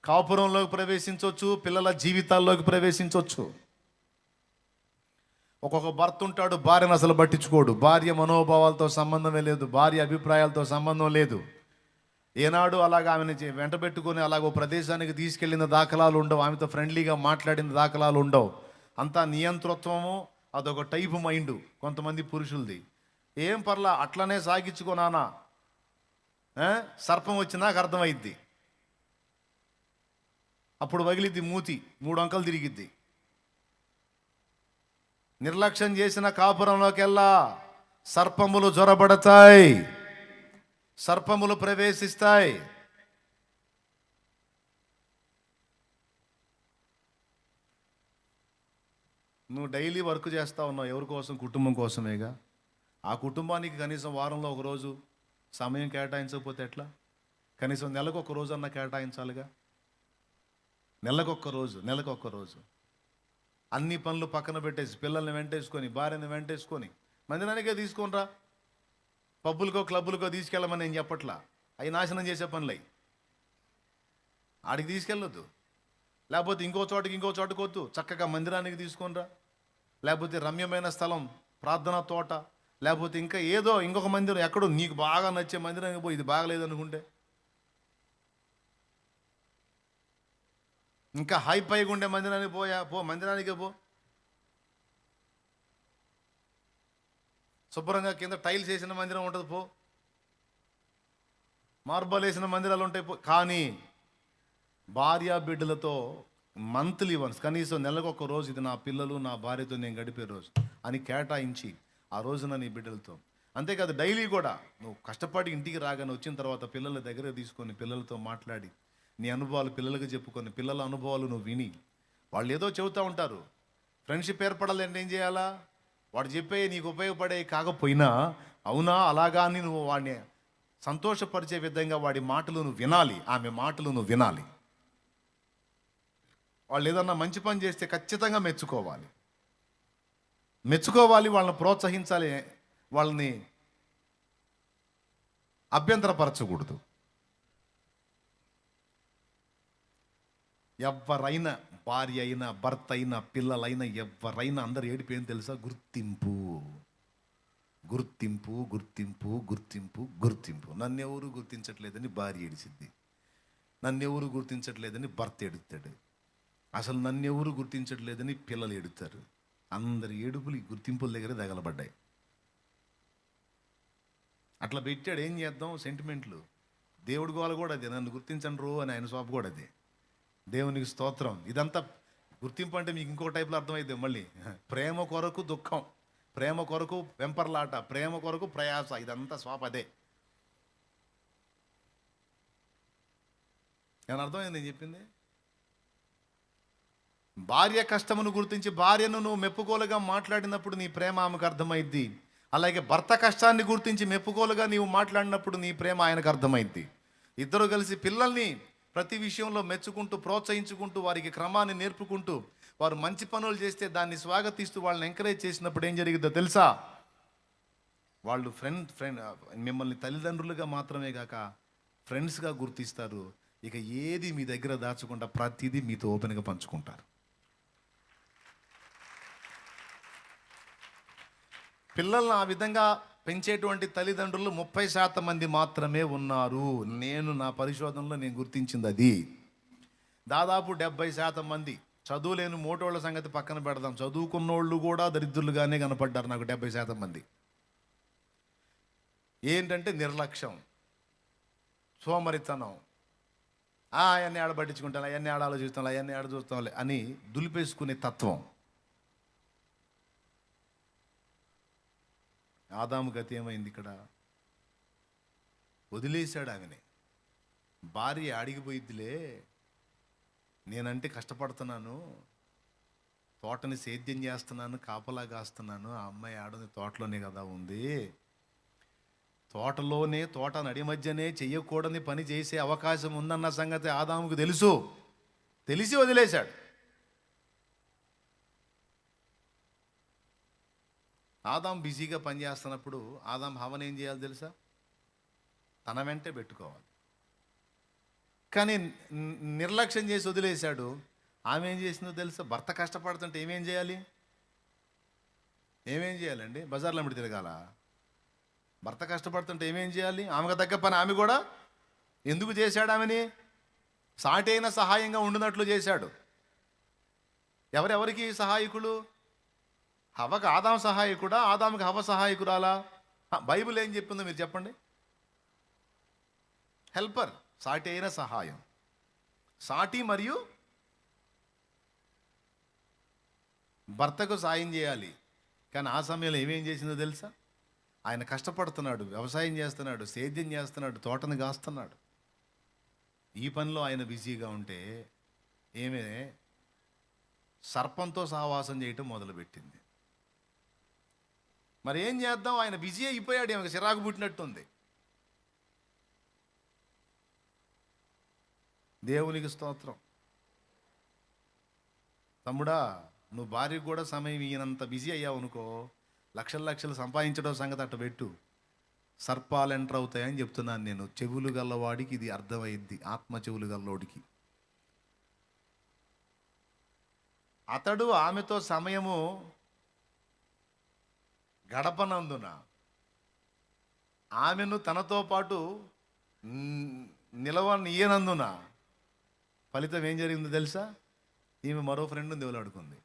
కాపురంలోకి ప్రవేశించవచ్చు, పిల్లల జీవితాల్లోకి ప్రవేశించవచ్చు. ఒక్కొక్క భర్త ఉంటాడు, భార్యను అసలు పట్టించుకోడు. భార్య మనోభావాలతో సంబంధమే లేదు, భార్య అభిప్రాయాలతో సంబంధం లేదు. ఏనాడు అలాగ ఆమెను వెంట పెట్టుకొని అలాగ ప్రదేశానికి తీసుకెళ్ళిన దాఖలాలు ఉండవు, ఆమెతో ఫ్రెండ్లీగా మాట్లాడిన దాఖలాలు ఉండవు. అంతా నియంతృత్వము, అదొక టైపు మైండ్ కొంతమంది పురుషులది. ఏం పర్లా, అట్లనే సాగించుకోనానా, సర్పం వచ్చి నాకు అర్థమైద్ది, అప్పుడు వగిలిద్ది మూతి, 3 అంకలు తిరిగిద్ది. నిర్లక్ష్యం చేసిన కాపురంలోకెల్లా సర్పములు జొరబడతాయి, సర్పములు ప్రవేశిస్తాయి. నువ్వు డైలీ వర్క్ చేస్తా ఉన్నావు, ఎవరి కోసం? కుటుంబం కోసమేగా. ఆ కుటుంబానికి కనీసం వారంలో ఒక రోజు సమయం కేటాయించకపోతే ఎట్లా? కనీసం నెలకు ఒక రోజు అన్నా కేటాయించాలిగా. నెలకొక్క రోజు అన్ని పనులు పక్కన పెట్టేసి పిల్లల్ని వెంటేసుకొని భార్యని వెంటేసుకొని మందిరానికే తీసుకొనిరా, పబ్బులకో క్లబ్బులకో తీసుకెళ్ళమని నేను చెప్పట్లా, అవి నాశనం చేసే పనులై. ఆడికి తీసుకెళ్ళొద్దు. లేకపోతే ఇంకో చోటుకి వద్దు, చక్కగా మందిరానికి తీసుకొనిరా. లేకపోతే రమ్యమైన స్థలం, ప్రార్థనా తోట, లేకపోతే ఇంకా ఏదో ఇంకొక మందిరం ఎక్కడో నీకు బాగా నచ్చే మందిరానికి పో. ఇది బాగలేదు అనుకుంటే ఇంకా హైపైగా ఉండే మందిరానికి పో, మందిరానికే పో. శుభ్రంగా కింద టైల్స్ వేసిన మందిరం ఉంటుంది, పో. మార్బల్ వేసిన మందిరాలు ఉంటాయి, పో. కానీ భార్య బిడ్డలతో మంత్లీ వన్స్, కనీసం నెలకు ఒక రోజు, ఇది నా పిల్లలు నా భార్యతో నేను గడిపే రోజు అని కేటాయించి ఆ రోజున నీ బిడ్డలతో, అంతేకాదు డైలీ కూడా నువ్వు కష్టపడి ఇంటికి రాగానే వచ్చిన తర్వాత పిల్లల దగ్గర తీసుకొని పిల్లలతో మాట్లాడి నీ అనుభవాలు పిల్లలకు చెప్పుకొని పిల్లల అనుభవాలు నువ్వు విని, వాళ్ళు ఏదో చెబుతూ ఉంటారు, ఫ్రెండ్షిప్ ఏర్పడాలంటే ఏం చేయాలా, వాడు చెప్పే నీకు ఉపయోగపడే కాకపోయినా అవునా అలాగా అని నువ్వు వాడిని సంతోషపరిచే విధంగా వాడి మాటలు నువ్వు వినాలి, ఆమె మాటలు నువ్వు వినాలి. వాళ్ళు ఏదన్నా మంచి పని చేస్తే ఖచ్చితంగా మెచ్చుకోవాలి, వాళ్ళని ప్రోత్సహించాలి, వాళ్ళని అభ్యంతరపరచకూడదు. ఎవరైనా భార్య అయినా భర్త అయినా పిల్లలైనా ఎవరైనా అందరు ఏడిపోయింది తెలుసా? గుర్తింపు, గుర్తింపు, గుర్తింపు, గుర్తింపు, గుర్తింపు. నన్నెవరు గుర్తించట్లేదని భార్య ఏడిసిద్ది, నన్నెవరు గుర్తించట్లేదని భర్త ఏడుస్తాడు, అసలు నన్నెవరు గుర్తించట్లేదని పిల్లలు ఏడుతారు. అందరి ఏడుపులు ఈ గుర్తింపుల దగ్గర తగలబడ్డాయి. అట్లా పెట్టాడు, ఏం చేద్దాం, సెంటిమెంట్లు. దేవుడి గోల కూడా అదే, నన్ను గుర్తించండి రో అని ఆయన స్వాప్ కూడా అదే. దేవునికి స్తోత్రం. ఇదంతా గుర్తింపు అంటే మీకు ఇంకో టైప్లో అర్థమైంది మళ్ళీ. ప్రేమ కొరకు దుఃఖం, ప్రేమ కొరకు వెంపర్లాట, ప్రేమ కొరకు ప్రయాస, ఇదంతా స్వాప్ అదే. ఏమన్నా అర్థమైంది నేను చెప్పింది? భార్య కష్టమును గుర్తించి భార్యను నువ్వు మెప్పుకోలుగా మాట్లాడినప్పుడు నీ ప్రేమ ఆమెకు అర్థమైద్ది. అలాగే భర్త కష్టాన్ని గుర్తించి మెప్పుకోలుగా నీవు మాట్లాడినప్పుడు నీ ప్రేమ ఆయనకు అర్థమైద్ది. ఇద్దరు కలిసి పిల్లల్ని ప్రతి విషయంలో మెచ్చుకుంటూ ప్రోత్సహించుకుంటూ వారికి క్రమాన్ని నేర్పుకుంటూ వారు మంచి పనులు చేస్తే దాన్ని స్వాగతిస్తూ వాళ్ళని ఎంకరేజ్ చేసినప్పుడు ఏం జరిగిద్దో తెలుసా? వాళ్ళు మిమ్మల్ని తల్లిదండ్రులుగా మాత్రమే కాక ఫ్రెండ్స్గా గుర్తిస్తారు. ఇక ఏది మీ దగ్గర దాచకుండా ప్రతిదీ మీతో ఓపెన్గా పంచుకుంటారు. పిల్లల్ని ఆ విధంగా పెంచేటువంటి తల్లిదండ్రులు 30% మంది మాత్రమే ఉన్నారు. నేను నా పరిశోధనలో నేను గుర్తించింది అది. దాదాపు 70% మంది చదువులేని మోటోళ్ళ సంగతి పక్కన పెడదాం, చదువుకున్నోళ్ళు కూడా దరిద్రులుగానే కనపడ్డారు నాకు 70% మంది. ఏంటంటే నిర్లక్ష్యం, సోమరితనం, అవన్నీ ఆడ పట్టించుకుంటాను, అవన్నీ ఆడ ఆలోచిస్తాను, అవన్నీ ఆడ చూస్తాంలే అని దులిపేసుకునే తత్వం. ఆదాము గతి ఏమైంది ఇక్కడ? వదిలేశాడు ఆమెని. భార్య అడిగిపోయిద్దిలే, నేనంటే కష్టపడుతున్నాను, తోటని సేద్యం చేస్తున్నాను, కాపలా కాస్తున్నాను, ఆ అమ్మాయి ఆడని తోటలోనే కదా ఉంది, తోట నడి మధ్యనే చెయ్యకూడని పని చేసే అవకాశం ఉందన్న సంగతి ఆదాముకు తెలిసి వదిలేశాడు. ఆదాం బిజీగా పనిచేస్తున్నప్పుడు ఆదాం హవను ఏం చేయాలి తెలుసా? తన వెంటే పెట్టుకోవాలి. కానీ నిర్లక్ష్యం చేసి వదిలేశాడు. ఆమె ఏం చేసిందో తెలుసా? భర్త కష్టపడుతుంటే ఏమేం చేయాలండి? బజార్లో అమ్మిడి తిరగాల? భర్త కష్టపడుతుంటే ఏమేం చేయాలి? ఆమెకు తగ్గ పని ఆమె కూడా ఎందుకు చేశాడు? ఆమెని సాటి అయిన సహాయంగా ఉండినట్లు చేశాడు. ఎవరెవరికి సహాయకులు? హవకు ఆదాం సహాయకుడా, ఆదాముకి హవ సహాయకురాలా? బైబిల్ ఏం చెప్పిందో మీరు చెప్పండి. హెల్పర్, సాటి అయిన సహాయం, సాటి మరియు భర్తకు సాయం చేయాలి. కానీ ఆ సమయంలో ఏమేం చేసిందో తెలుసా? ఆయన కష్టపడుతున్నాడు, వ్యవసాయం చేస్తున్నాడు, సేద్యం చేస్తున్నాడు, తోటను కాస్తున్నాడు. ఈ పనిలో ఆయన బిజీగా ఉంటే ఏమే సర్పంతో సహవాసం చేయటం మొదలుపెట్టింది. మరి ఏం చేద్దాం? ఆయన బిజీ అయిపోయాడు, ఏమో చిరాకు పుట్టినట్టుంది. దేవునికి స్తోత్రం. తమ్ముడా, నువ్వు భార్యకు కూడా సమయం ఈయనంత బిజీ అయ్యావు అనుకో, లక్షలు సంపాదించడం సంగతి అట్ట పెట్టు, సర్పాలు ఎంటర్ అవుతాయని చెప్తున్నాను నేను. చెవులు గల్లవాడికి ఇది అర్థమైంది, ఆత్మ చెవులు గల్లోడికి. అతడు ఆమెతో సమయము గడపనందున ఆమెను తనతో పాటు నిలవనీయనందున ఫలితం ఏం జరిగిందో తెలుసా? ఈమె మరో ఫ్రెండ్ని దేవులాడుకుంది.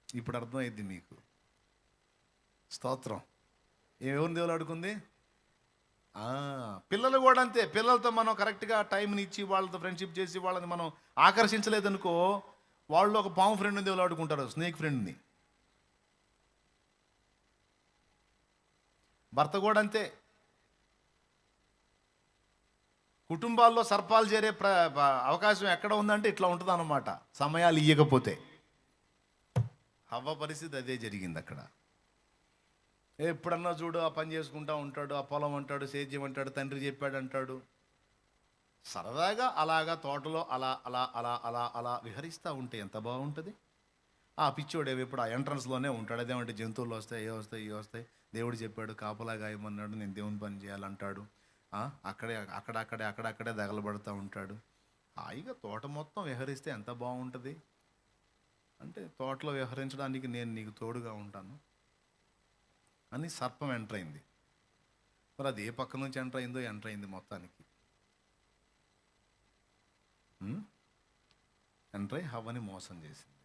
ఇప్పుడు అర్థమైంది మీకు. స్తోత్రం. ఎవరిని దేవులాడుకుంది? పిల్లలు కూడా అంతే. పిల్లలతో మనం కరెక్ట్గా టైంని ఇచ్చి వాళ్ళతో ఫ్రెండ్షిప్ చేసి వాళ్ళని మనం ఆకర్షించలేదనుకో, వాళ్ళు ఒక పాము ఫ్రెండ్ని దేవులాడుకుంటారు, స్నేక్ ఫ్రెండ్ని. భర్త కూడా అంతే. కుటుంబాల్లో సర్పాలు చేరే అవకాశం ఎక్కడ ఉందంటే ఇట్లా ఉంటుంది అన్నమాట, సమయాలు ఇయ్యకపోతే. హవ్వ పరిస్థితి అదే జరిగింది అక్కడ. ఎప్పుడన్నా చూడు ఆ పని చేసుకుంటా ఉంటాడు, ఆ పొలం అంటాడు, సేద్యం అంటాడు, తండ్రి చెప్పాడు అంటాడు. సరదాగా అలాగా తోటలో అలా అలా అలా అలా అలా విహరిస్తూ ఉంటే ఎంత బాగుంటుంది. ఆ పిచ్చోడేవి ఇప్పుడు ఆ ఎంట్రన్స్లోనే ఉంటాడు. అదేమంటే జంతువులు వస్తాయి, ఏ వస్తాయి, ఏ వస్తాయి, దేవుడు చెప్పాడు కాపలా గాయమన్నాడు, నేను దేవుని పని చేయాలంటాడు. అక్కడక్కడే దగలబడుతూ ఉంటాడు. హాయిగా తోట మొత్తం విహరిస్తే ఎంత బాగుంటుంది. అంటే తోటలో విహరించడానికి నేను నీకు తోడుగా ఉంటాను అని సర్పం ఎంటర్ అయింది. మరి అది ఏ పక్క నుంచి ఎంటర్ అయింది మొత్తానికి. ఎంటర్ అయి హవ్వని మోసం చేసింది.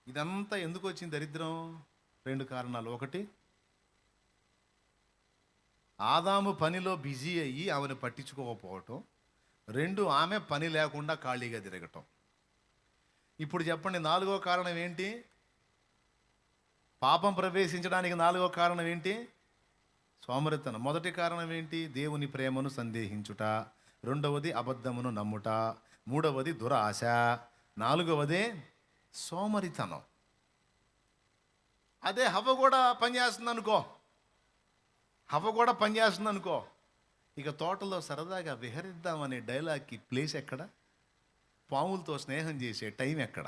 ఇదంతా ఎందుకు వచ్చింది దరిద్రం? 2 కారణాలు. ఒకటి, ఆదాము పనిలో బిజీ అయ్యి ఆమెను పట్టించుకోకపోవటం. 2, ఆమె పని లేకుండా ఖాళీగా తిరగటం. ఇప్పుడు చెప్పండి, 4వ కారణం ఏంటి? పాపం ప్రవేశించడానికి 4వ కారణం ఏంటి? సోమరితనం. మొదటి కారణం ఏంటి? దేవుని ప్రేమను సందేహించుట. 2వది అబద్ధమును నమ్ముట. 3వది దురాశ. 4వదే సోమరితనం. అదే హవ్వ కూడా పనిచేస్తుంది అనుకో, ఇక తోటలో సరదాగా విహరిద్దామనే డైలాగ్కి ప్లేస్ ఎక్కడ? పాములతో స్నేహం చేసే టైం ఎక్కడ?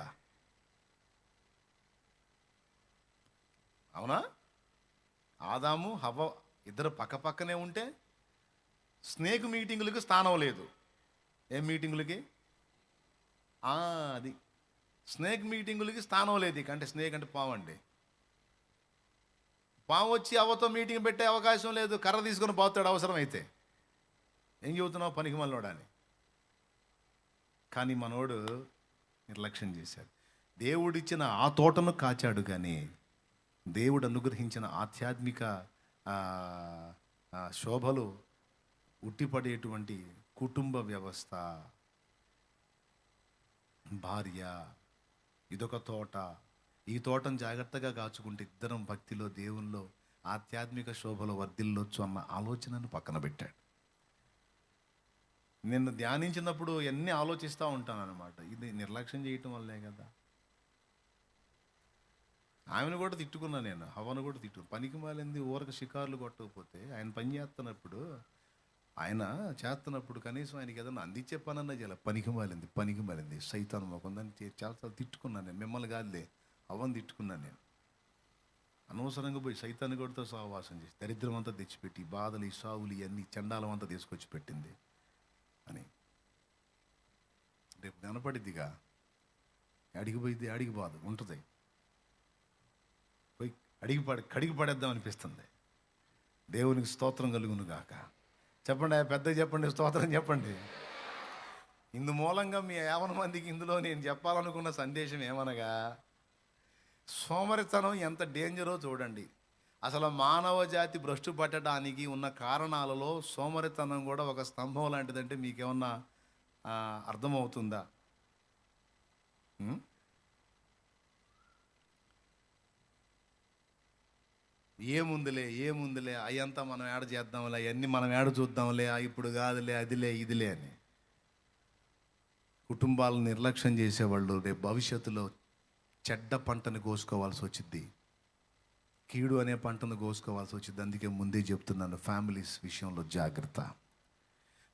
అవునా? ఆదాము హవ్వ ఇద్దరు పక్కనే ఉంటే స్నేక్ మీటింగులకి స్థానం లేదు. ఏం మీటింగులకి? అది స్నేక్ మీటింగులకి స్థానం లేదు. ఇక అంటే స్నేక్ అంటే పాము అండి. పాము వచ్చి అవ్వతో మీటింగ్ పెట్టే అవకాశం లేదు. కర్ర తీసుకొని పోతాడు అవసరమైతే. ఏం చెబుతున్నావు పనికి మనోడని. కానీ మనోడు నిర్లక్ష్యం చేశాడు. దేవుడిచ్చిన ఆ తోటను కాచాడు, కానీ దేవుడు అనుగ్రహించిన ఆధ్యాత్మిక శోభలు ఉట్టిపడేటువంటి కుటుంబ వ్యవస్థ, భార్య, ఇదొక తోట. ఈ తోటను జాగ్రత్తగా కాచుకుంటే ఇద్దరం భక్తిలో, దేవుల్లో, ఆధ్యాత్మిక శోభలో వర్ధిల్లొచ్చు అన్న ఆలోచనను పక్కన పెట్టాడు. నేను ధ్యానించినప్పుడు ఎన్ని ఆలోచిస్తూ ఉంటాను అనమాట. ఇది నిర్లక్ష్యం చేయటం వల్లే కదా. ఆమెను కూడా తిట్టుకున్నా నేను, హవ్వను కూడా పనికి మాలింది. ఊరకు షికారులు కొట్టకపోతే ఆయన పని చేస్తున్నప్పుడు కనీసం ఆయనకి ఏదన్నా అందించే పనన్నా చేయాలి. పనికి మాలింది సైతాన్ మొకందని చాలాసార్లు తిట్టుకున్నాను నేను. మిమ్మల్ని కాదులే, హవ్వను తిట్టుకున్నాను నేను. అనవసరంగా పోయి సైతాన్ని కొడుతూ సహవాసం చేసి దరిద్రం అంతా తెచ్చిపెట్టి, బాధలు, ఈ సావులు, ఇవన్నీ చండాలం అంతా తీసుకొచ్చి పెట్టింది అని. రేపు కనపడిద్దిగా, అడిగిపోయిద్ది, అడిగి బాధ ఉంటుంది. పోయి కడిగి పడేద్దాం అనిపిస్తుంది. దేవునికి స్తోత్రం కలుగును గాక. చెప్పండి, పెద్దగా చెప్పండి, స్తోత్రం చెప్పండి. ఇందు మూలంగా మీ 50 మందికి ఇందులో నేను చెప్పాలనుకున్న సందేశం ఏమనగా, సోమరితనం ఎంత డేంజరో చూడండి. అసలు మానవ జాతి భ్రష్టు పట్టడానికి ఉన్న కారణాలలో సోమరితనం కూడా ఒక స్తంభం లాంటిదంటే మీకేమన్నా అర్థమవుతుందా? ఏముందిలే అయ్యంతా మనం ఏడ చేద్దాంలే, అవన్నీ మనం ఏడ చూద్దాంలే, ఇప్పుడు కాదులే, అదిలే ఇదిలే అని కుటుంబాలను నిర్లక్ష్యం చేసేవాళ్ళు రేపు భవిష్యత్తులో చెడ్డ పంటను కోసుకోవాల్సి వచ్చింది. కీడు అనే పంటను కోసుకోవాల్సి వచ్చింది. అందుకే ముందే చెప్తున్నాను, ఫ్యామిలీస్ విషయంలో జాగ్రత్త.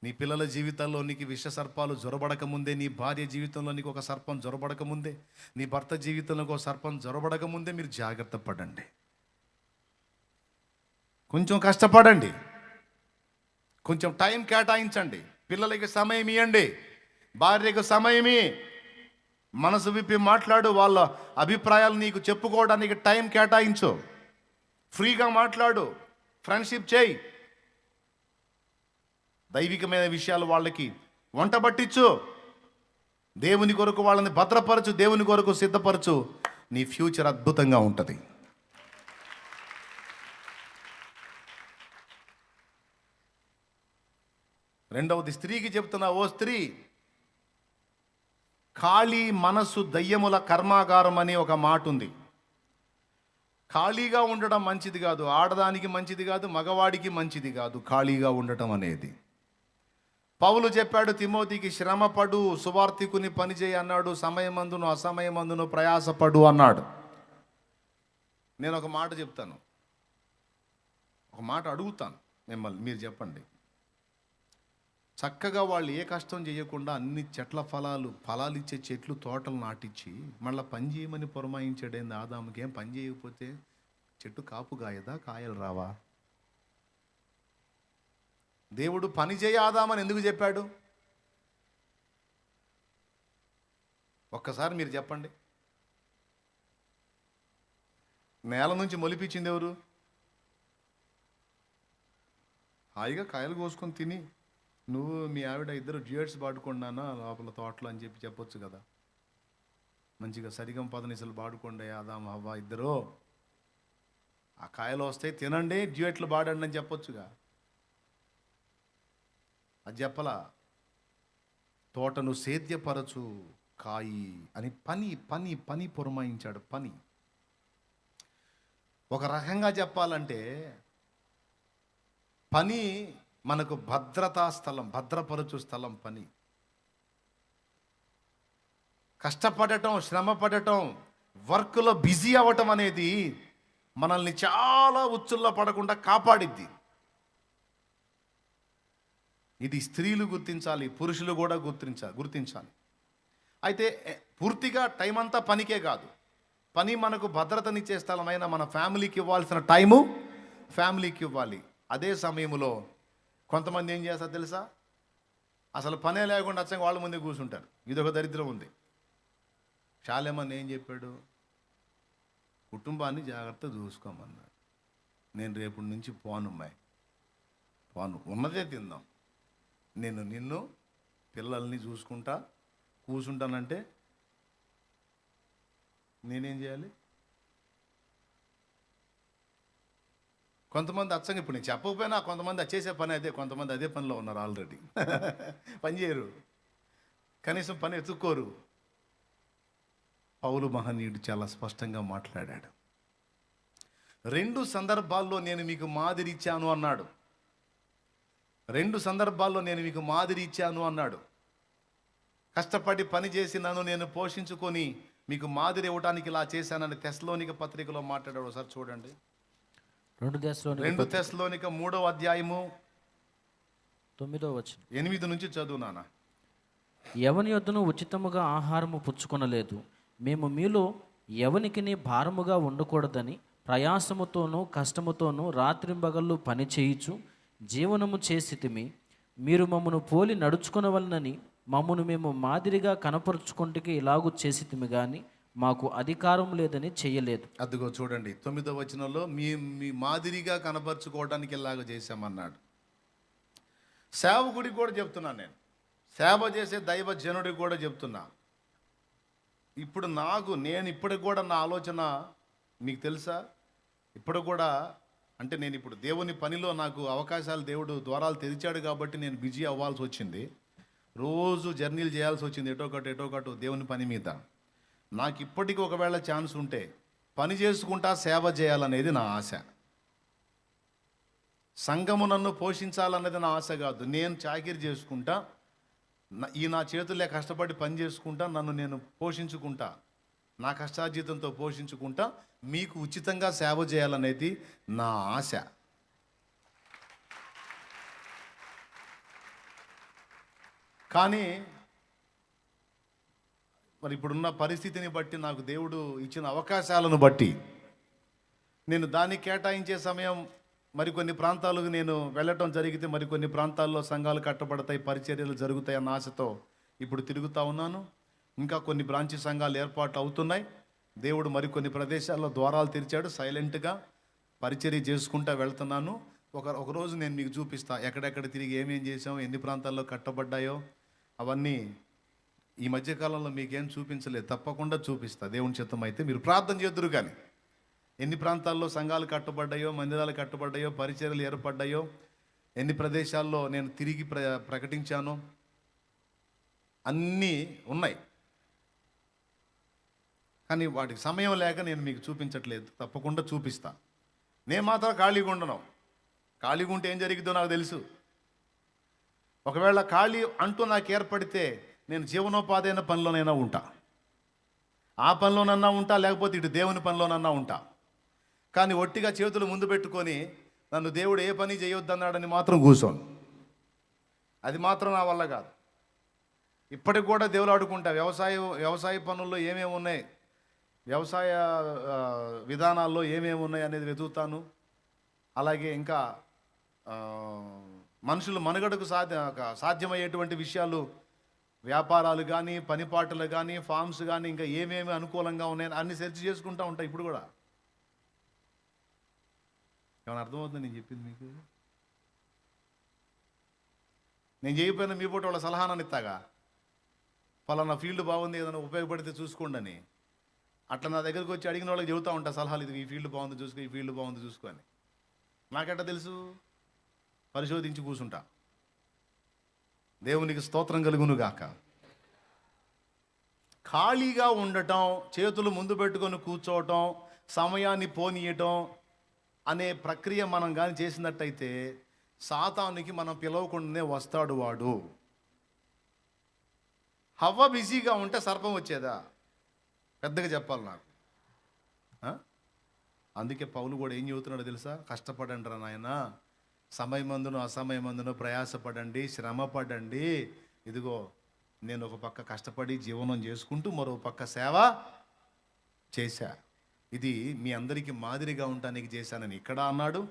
నీ పిల్లల జీవితాల్లో నీకు విష సర్పాలు జొరబడక ముందే, నీ భార్య జీవితంలో నీకు ఒక సర్పం జొరబడక ముందే, నీ భర్త జీవితంలో ఒక సర్పం జొరబడక ముందే మీరు జాగ్రత్త పడండి. కొంచెం కష్టపడండి, కొంచెం టైం కేటాయించండి, పిల్లలకి సమయం ఇవ్వండి, భార్యకు సమయమి, మనసు విప్పి మాట్లాడు. వాళ్ళ అభిప్రాయాలు నీకు చెప్పుకోవడానికి టైం కేటాయించు. ఫ్రీగా మాట్లాడు, ఫ్రెండ్షిప్ చేయి. దైవికమైన విషయాలు వాళ్ళకి వంట పట్టించు. దేవుని కొరకు వాళ్ళని భద్రపరచు, దేవుని కొరకు సిద్ధపరచు. నీ ఫ్యూచర్ అద్భుతంగా ఉంటుంది. రెండవది, స్త్రీకి చెప్తున్నా, ఓ స్త్రీ, ఖాళీ మనసు దయ్యముల కర్మాగారం అని ఒక మాట ఉంది. ఖాళీగా ఉండడం మంచిది కాదు, ఆడదానికి మంచిది కాదు, మగవాడికి మంచిది కాదు ఖాళీగా ఉండటం అనేది. పౌలు చెప్పాడు తిమోతికి, శ్రమపడు, సువార్తికుని పనిచేయి అన్నాడు. సమయమందును అసమయమందును ప్రయాసపడు అన్నాడు. నేను ఒక మాట చెప్తాను, ఒక మాట అడుగుతాను మిమ్మల్ని, మీరు చెప్పండి. చక్కగా వాళ్ళు ఏ కష్టం చేయకుండా అన్ని చెట్ల ఫలాలు ఇచ్చే చెట్లు, తోటలు నాటించి మళ్ళీ పని చేయమని పురమాయించాడేంది ఆదాముకి? ఏం పని చేయకపోతే చెట్టు కాపు కాయదా, కాయలు రావా? దేవుడు పని చేయ ఆదామని ఎందుకు చెప్పాడు? ఒక్కసారి మీరు చెప్పండి. నేల నుంచి మొలిపించింది ఎవరు? హాయిగా కాయలు కోసుకొని తిని నువ్వు మీ ఆవిడ ఇద్దరు డ్యూయట్స్ పాడుకున్నానా లోపల తోటలో అని చెప్పొచ్చు కదా. మంచిగా సరిగం పదనిసలు పాడుకోండి ఆదాం హవ్వ ఇద్దరు. ఆ కాయలు వస్తాయి తినండి, డ్యూయట్లు పాడండి అని చెప్పొచ్చుగా. అది చెప్పలా. తోటను సేద్యపరచు కాయి అని పని పని పని పురమాయించాడు. పని ఒక రకంగా చెప్పాలంటే పని మనకు భద్రతా స్థలం, భద్రపరచు స్థలం పని. కష్టపడటం, శ్రమ పడటం, వర్క్లో బిజీ అవ్వటం అనేది మనల్ని చాలా ఉచ్చుల్లో పడకుండా కాపాడిద్ది. ఇది స్త్రీలు గుర్తించాలి, పురుషులు కూడా గుర్తించాలి. అయితే పూర్తిగా టైం అంతా పనికే కాదు. పని మనకు భద్రతనిచ్చే స్థలమైన మన ఫ్యామిలీకి ఇవ్వాల్సిన టైము ఫ్యామిలీకి ఇవ్వాలి. అదే సమయంలో కొంతమంది ఏం చేస్తారు తెలుసా? అసలు పనే లేకుండా అచ్చంగా వాళ్ళ ముందే కూర్చుంటారు. ఇదొక దరిద్రం ఉంది. చాలామంది ఏం చెప్పాడు? కుటుంబాన్ని జాగ్రత్త చూసుకోమన్నాడు. నేను రేపటి నుంచి పోను ఉన్నదే తిందాం, నేను నిన్ను పిల్లల్ని చూసుకుంటా కూర్చుంటానంటే నేనేం చేయాలి? కొంతమంది అచ్చంగా, ఇప్పుడు నేను చెప్పకపోయినా కొంతమంది చేసే పని అదే, కొంతమంది అదే పనిలో ఉన్నారు ఆల్రెడీ. పని చేయరు, కనీసం పని ఎత్తుక్కోరు. పౌలు మహనీయుడు చాలా స్పష్టంగా మాట్లాడాడు. 2 సందర్భాల్లో నేను మీకు మాదిరి ఇచ్చాను అన్నాడు. 2 సందర్భాల్లో నేను మీకు మాదిరి ఇచ్చాను అన్నాడు. కష్టపడి పని చేసి నన్ను నేను పోషించుకొని మీకు మాదిరి ఇవ్వడానికి ఇలా చేశానని తెస్సలోనిక పత్రికలో మాట్లాడాడు. ఒకసారి చూడండి. 2 తెస్సలోనిక 3వ అధ్యాయము 9వ వచనం 8 నుంచి చదువు నాన్న. ఎవని యొద్దను ఉచితముగా ఆహారము పుచ్చుకొనలేదు, మేము మీలో ఎవనికిని భారముగా ఉండకూడదని ప్రయాసముతోనూ కష్టముతోనూ రాత్రింబగళ్ళు పని చేయుచు జీవనము చేసితిమి. మీరు మమ్మను పోలి నడుచుకొనవలనని మమ్మను మేము మాదిరిగా కనపరుచుకుంటే ఇలాగూ చేసితిమి కానీ మాకు అధికారం లేదని చెయ్యలేదు. అదిగో చూడండి 9వ వచనంలో మీ మాదిరిగా కనపరుచుకోవడానికి ఇలాగ చేశామన్నాడు. సేవకుడికి కూడా చెప్తున్నాను, నేను సేవ చేసే దైవ జనుడికి కూడా చెప్తున్నా. ఇప్పుడు నేను ఇప్పటికి కూడా నా ఆలోచన మీకు తెలుసా? ఇప్పుడు కూడా అంటే నేను ఇప్పుడు దేవుని పనిలో నాకు అవకాశాలు దేవుడు ద్వారాలు తెరిచాడు కాబట్టి నేను బిజీ అవ్వాల్సి వచ్చింది. రోజు జర్నీలు చేయాల్సి వచ్చింది ఎటో ఒకటి దేవుని పని మీద. నాకు ఇప్పటికీ ఒకవేళ ఛాన్స్ ఉంటే పని చేసుకుంటా సేవ చేయాలనేది నా ఆశ. సంఘము నన్ను పోషించాలన్నది నా ఆశ కాదు. నేను చాకిరీ చేసుకుంటా, నా చేతులే కష్టపడి పని చేసుకుంటా, నన్ను నేను పోషించుకుంటా, నా కష్టార్జితంతో పోషించుకుంటా, మీకు ఉచితంగా సేవ చేయాలనేది నా ఆశ. కానీ మరి ఇప్పుడున్న పరిస్థితిని బట్టి, నాకు దేవుడు ఇచ్చిన అవకాశాలను బట్టి నేను దాన్ని కేటాయించే సమయం, మరికొన్ని ప్రాంతాలకు నేను వెళ్ళటం జరిగితే మరికొన్ని ప్రాంతాల్లో సంఘాలు కట్టబడతాయి, పరిచర్యలు జరుగుతాయి అన్న ఆశతో ఇప్పుడు తిరుగుతూ ఉన్నాను. ఇంకా కొన్ని బ్రాంచి సంఘాలు ఏర్పాటు అవుతున్నాయి. దేవుడు మరికొన్ని ప్రదేశాల్లో ద్వారాలు తెరిచాడు. సైలెంట్గా పరిచర్య చేసుకుంటూ వెళ్తున్నాను. ఒకరోజు నేను మీకు చూపిస్తా, ఎక్కడెక్కడ తిరిగి ఏమేం చేసాం, ఎన్ని ప్రాంతాల్లో కట్టబడ్డాయో అవన్నీ. ఈ మధ్యకాలంలో మీకేం చూపించలేదు, తప్పకుండా చూపిస్తా దేవుని చిత్తం అయితే. మీరు ప్రార్థన చేద్దురు కానీ ఎన్ని ప్రాంతాల్లో సంఘాలు కట్టబడ్డాయో, మందిరాలు కట్టబడ్డాయో, పరిచర్యలు ఏర్పడ్డాయో, ఎన్ని ప్రదేశాల్లో నేను తిరిగి ప్రకటించానో అన్నీ ఉన్నాయి. కానీ వాటికి సమయం లేక నేను మీకు చూపించట్లేదు. తప్పకుండా చూపిస్తా. నేను మాత్రం ఖాళీగా ఉండను. ఖాళీగా ఉంటే ఏం జరిగిద్దో నాకు తెలుసు. ఒకవేళ ఖాళీ అంటూ నాకు ఏర్పడితే నేను జీవనోపాధి అయిన పనిలోనైనా ఉంటా, ఆ పనిలోనన్నా ఉంటా, లేకపోతే ఇటు దేవుని పనిలోనన్నా ఉంటా. కానీ ఒట్టిగా చేతులు ముందు పెట్టుకొని నన్ను దేవుడు ఏ పని చేయొద్దన్నాడని మాత్రం కూర్చోను. అది మాత్రం నా వల్ల కాదు. ఇప్పటికి కూడా దేవుడు ఆడుకుంటా. వ్యవసాయ పనుల్లో ఏమేమి ఉన్నాయి, వ్యవసాయ విధానాల్లో ఏమేమి ఉన్నాయి అనేది వెతుకుతాను. అలాగే ఇంకా మనుషులు మనుగడకు సాధ్యమయ్యేటువంటి విషయాలు, వ్యాపారాలు కానీ, పనిపాటలు కానీ, ఫార్మ్స్ కానీ, ఇంకా ఏమేమి అనుకూలంగా ఉన్నాయని అన్ని సెర్చ్ చేసుకుంటూ ఉంటాయి. ఇప్పుడు కూడా ఏమైనా అర్థమవుతుంది నేను చెప్పింది మీకు? నేను చేయకపోయినా మీ పూట వాళ్ళ సలహానాన్ని ఇస్తాగా, పలానా ఫీల్డ్ బాగుంది, ఏదైనా ఉపయోగపడితే చూసుకోండి అని. అట్లా నా దగ్గరికి వచ్చి అడిగిన వాళ్ళకి చెబుతూ ఉంటా సలహాలు, ఇది ఈ ఫీల్డ్ బాగుంది చూసుకో, ఈ ఫీల్డ్ బాగుంది చూసుకో అని. నాకెట్ట తెలుసు? పరిశోధించి కూర్చుంటా. దేవునికి స్తోత్రం కలుగును గాక. ఖాళీగా ఉండటం, చేతులు ముందు పెట్టుకొని కూర్చోవటం, సమయాన్ని పోనీయటం అనే ప్రక్రియ మనం కానీ చేసినట్టయితే సాతానుకి మనం పిలవకుండానే వస్తాడు వాడు. హవ్వ బిజీగా ఉంటే సర్పం వచ్చేదా? పెద్దగా చెప్పాలి నాకు. అందుకే పౌలు కూడా ఏం చెబుతున్నాడో తెలుసా? కష్టపడండి రా నాయన, సమయమందును అసమయమందును ప్రయాసపడండి, శ్రమ పడండి. ఇదిగో నేను ఒక పక్క కష్టపడి జీవనం చేసుకుంటూ మరో పక్క సేవ చేశా. ఇది మీ అందరికీ మాదిరిగా ఉండటానికి చేశానని ఇక్కడ అన్నాడు.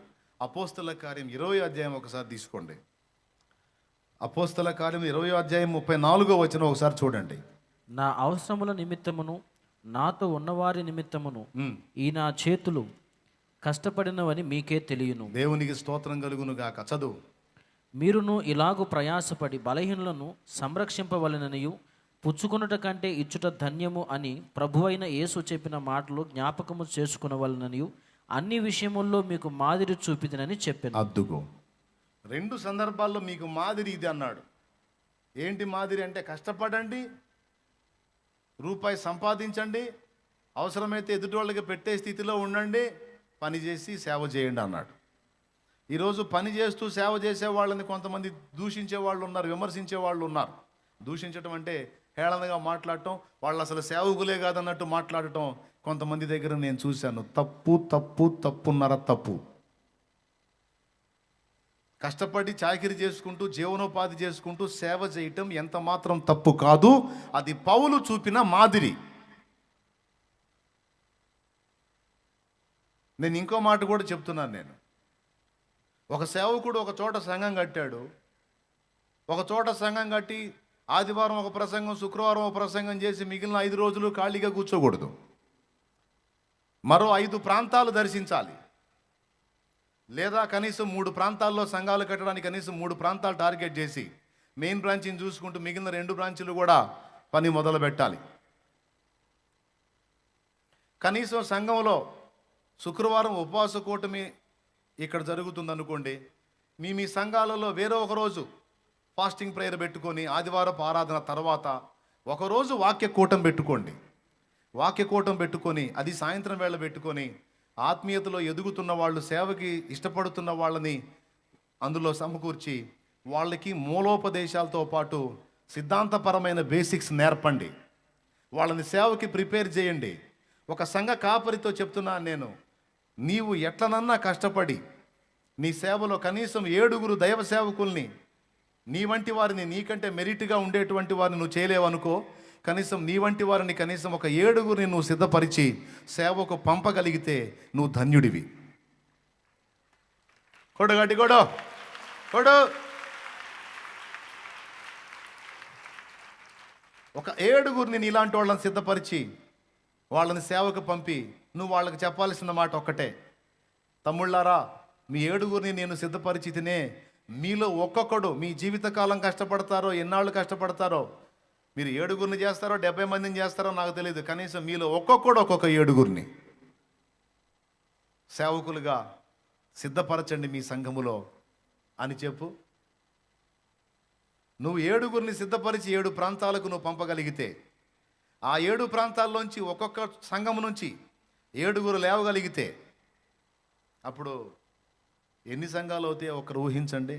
అపోస్తల కార్యం 20వ అధ్యాయం ఒకసారి తీసుకోండి. అపోస్తల కార్యం 20వ అధ్యాయం 34వ వచనం ఒకసారి చూడండి. నా అవసరముల నిమిత్తమును నాతో ఉన్నవారి నిమిత్తమును ఈ నా చేతులు కష్టపడినవని మీకే తెలియను. దేవునికి స్తోత్రం కలుగును గాక. చదువు. మీరును ఇలాగు ప్రయాసపడి బలహీనులను సంరక్షింపవలెననియు పుచ్చుకొనుట కంటే ఇచ్చుట ధన్యము అని ప్రభువైన యేసు చెప్పిన మాటలు జ్ఞాపకము చేసుకునవలెననియు అన్ని విషయముల్లో మీకు మాదిరి చూపిదనని చెప్పాను. అద్దుగో, 2 సందర్భాల్లో మీకు మాదిరి ఇది అన్నాడు. ఏంటి మాదిరి అంటే? కష్టపడండి, రూపాయి సంపాదించండి, అవసరమైతే ఎదుటి వాళ్ళకి పెట్టే స్థితిలో ఉండండి, పని చేసి సేవ చేయండి అన్నాడు. ఈరోజు పని చేస్తూ సేవ చేసే వాళ్ళని కొంతమంది దూషించే వాళ్ళు ఉన్నారు, విమర్శించే వాళ్ళు ఉన్నారు. దూషించడం అంటే హేళనగా మాట్లాడటం, వాళ్ళు అసలు సేవకులే కాదన్నట్టు మాట్లాడటం కొంతమంది దగ్గర నేను చూశాను. తప్పు తప్పు తప్పున్నర తప్పు. కష్టపడి చాకిరీ చేసుకుంటూ జీవనోపాధి చేసుకుంటూ సేవ చేయటం ఎంత మాత్రం తప్పు కాదు. అది పౌలు చూపిన మాదిరి. నేను ఇంకో మాట కూడా చెప్తున్నాను. నేను ఒక సేవకుడు ఒక చోట సంఘం కట్టాడు. ఒక చోట సంఘం కట్టి ఆదివారం ఒక ప్రసంగం, శుక్రవారం ఒక ప్రసంగం చేసి మిగిలిన 5 రోజులు ఖాళీగా కూర్చోకూడదు. మరో 5 ప్రాంతాలు దర్శించాలి. లేదా కనీసం 3 ప్రాంతాల్లో సంఘాలు కట్టడానికి కనీసం 3 ప్రాంతాలు టార్గెట్ చేసి మెయిన్ బ్రాంచ్ని చూసుకుంటూ మిగిలిన 2 బ్రాంచీలు కూడా పని మొదలు పెట్టాలి. కనీసం సంఘంలో శుక్రవారం ఉపవాస కూటమి ఇక్కడ జరుగుతుంది అనుకోండి, మీ సంఘాలలో వేరే ఒక రోజు ఫాస్టింగ్ ప్రేయర్ పెట్టుకొని ఆదివారపు ఆరాధన తర్వాత ఒకరోజు వాక్య కూటం పెట్టుకోండి. వాక్య కూటం పెట్టుకొని అది సాయంత్రం వేళ పెట్టుకొని ఆత్మీయతలో ఎదుగుతున్న వాళ్ళు, సేవకి ఇష్టపడుతున్న వాళ్ళని అందులో సమకూర్చి వాళ్ళకి మూలోపదేశాలతో పాటు సిద్ధాంతపరమైన బేసిక్స్ నేర్పండి. వాళ్ళని సేవకి ప్రిపేర్ చేయండి. ఒక సంఘ కాపరితో చెప్తున్నాను నేను, నీవు ఎట్లనన్నా కష్టపడి నీ సేవలో కనీసం 7 దైవ సేవకుల్ని, నీ వంటి వారిని, నీకంటే మెరిట్గా ఉండేటువంటి వారిని నువ్వు చేయలేవనుకో, కనీసం నీ వంటి వారిని కనీసం ఒక 7 నువ్వు సిద్ధపరిచి సేవకు పంపగలిగితే నువ్వు ధన్యుడివి. కొడు కొడు కొడు. ఒక 7గురిని నీలాంటి వాళ్ళని సిద్ధపరిచి వాళ్ళని సేవకు పంపి నువ్వు వాళ్ళకి చెప్పాల్సిన మాట ఒక్కటే, తమ్ముళ్ళారా మీ 7గురిని నేను సిద్ధపరిచి తినే, మీలో ఒక్కొక్కడు మీ జీవితకాలం కష్టపడతారో ఎన్నాళ్ళు కష్టపడతారో, మీరు 7గురిని చేస్తారో 70 మందిని చేస్తారో నాకు తెలియదు, కనీసం మీలో ఒక్కొక్కడు ఒక్కొక్క 7గురిని సేవకులుగా సిద్ధపరచండి మీ సంఘములో అని చెప్పు. నువ్వు 7గురిని సిద్ధపరిచి 7 ప్రాంతాలకు నువ్వు పంపగలిగితే, ఆ 7 ప్రాంతాల్లోంచి ఒక్కొక్క సంఘం నుంచి 7గురు లేవగలిగితే అప్పుడు ఎన్ని సంఘాలు అవుతాయో ఒకరు ఊహించండి.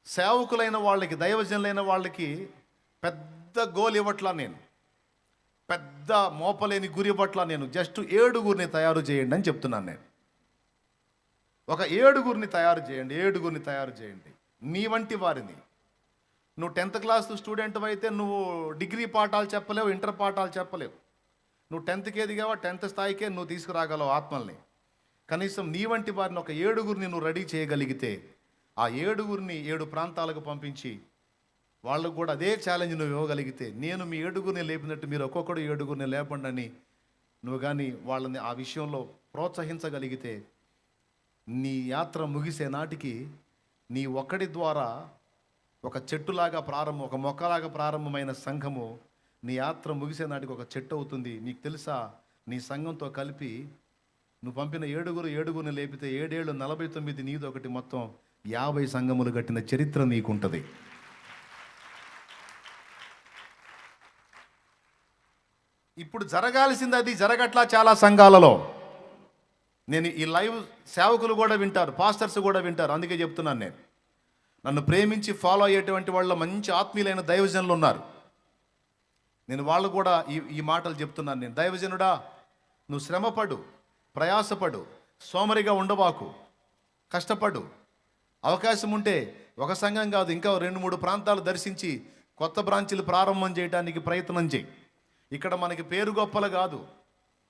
సేవకులైన వాళ్ళకి, దైవజనులైన వాళ్ళకి పెద్ద గోల్ ఇవ్వట్లా నేను, పెద్ద మోపలేని గురి ఇవ్వట్లా నేను, జస్ట్ 7గురిని తయారు చేయండి అని చెప్తున్నాను నేను. ఒక 7గురిని తయారు చేయండి, 7గురిని తయారు చేయండి. నీ వంటి వారిని. నువ్వు 10th క్లాస్ స్టూడెంట్ అయితే నువ్వు డిగ్రీ పాఠాలు చెప్పలేవు, ఇంటర్ పాఠాలు చెప్పలేవు. నువ్వు 10th ఎదిగావా, 10th స్థాయికే నువ్వు తీసుకురాగలవు ఆత్మల్ని. కనీసం నీ వంటి వారిని ఒక 7గురిని నువ్వు రెడీ చేయగలిగితే, ఆ 7గురిని 7 ప్రాంతాలకు పంపించి వాళ్ళకు కూడా అదే ఛాలెంజ్ నువ్వు ఇవ్వగలిగితే, నేను మీ 7గురిని లేపినట్టు మీరు ఒక్కొక్కడు 7గురిని లేపండి అని నువ్వు కానీ వాళ్ళని ఆ విషయంలో ప్రోత్సహించగలిగితే, నీ యాత్ర ముగిసే నాటికి నీ ఒక్కడి ద్వారా ఒక చెట్టులాగా ఒక మొక్కలాగా ప్రారంభమైన సంఘము నీ యాత్ర ముగిసే నాటికి ఒక చెట్టు అవుతుంది. నీకు తెలుసా, నీ సంఘంతో కలిపి నువ్వు పంపిన 7గురిని లేపితే 7 ఏళ్ళు 49 నీది ఒకటి, మొత్తం 50 సంఘములు కట్టిన చరిత్ర నీకుంటుంది. ఇప్పుడు జరగాల్సింది అది జరగట్లా చాలా సంఘాలలో. నేను ఈ లైవ్ సేవకులు కూడా వింటారు, పాస్టర్స్ కూడా వింటారు, అందుకే చెప్తున్నాను నేను. నన్ను ప్రేమించి ఫాలో అయ్యేటువంటి వాళ్ళ మంచి ఆత్మీయులైన దైవజనులు ఉన్నారు. నేను వాళ్ళు కూడా ఈ మాటలు చెప్తున్నాను నేను. దైవజనుడా, నువ్వు శ్రమపడు, ప్రయాసపడు, సోమరిగా ఉండబాకు, కష్టపడు. అవకాశం ఉంటే ఒక సంఘం కాదు, ఇంకా 2-3 ప్రాంతాలు దర్శించి కొత్త బ్రాంచీలు ప్రారంభం చేయడానికి ప్రయత్నం చేయి. ఇక్కడ మనకి పేరు గొప్పలు కాదు,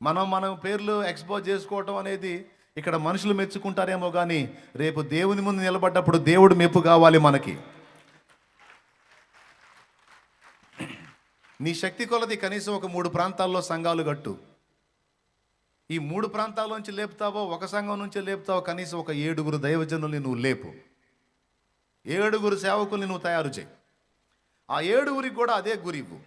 మన పేర్లు ఎక్స్పోజ్ చేసుకోవటం అనేది ఇక్కడ మనుషులు మెచ్చుకుంటారేమో కానీ రేపు దేవుని ముందు నిలబడ్డప్పుడు దేవుడు మెప్పు కావాలి మనకి. నీ శక్తి కొలది కనీసం ఒక 3 ప్రాంతాల్లో సంఘాలు కట్టు. ఈ 3 ప్రాంతాల్లోంచి లేపుతావో, ఒక సంఘం నుంచి లేపుతావో, కనీసం ఒక 7గురు దైవజనుల్ని నువ్వు లేపు, 7గురు సేవకుల్ని నువ్వు తయారు చేయి. ఆ 7గురికి కూడా అదే గురి ఇవ్వు.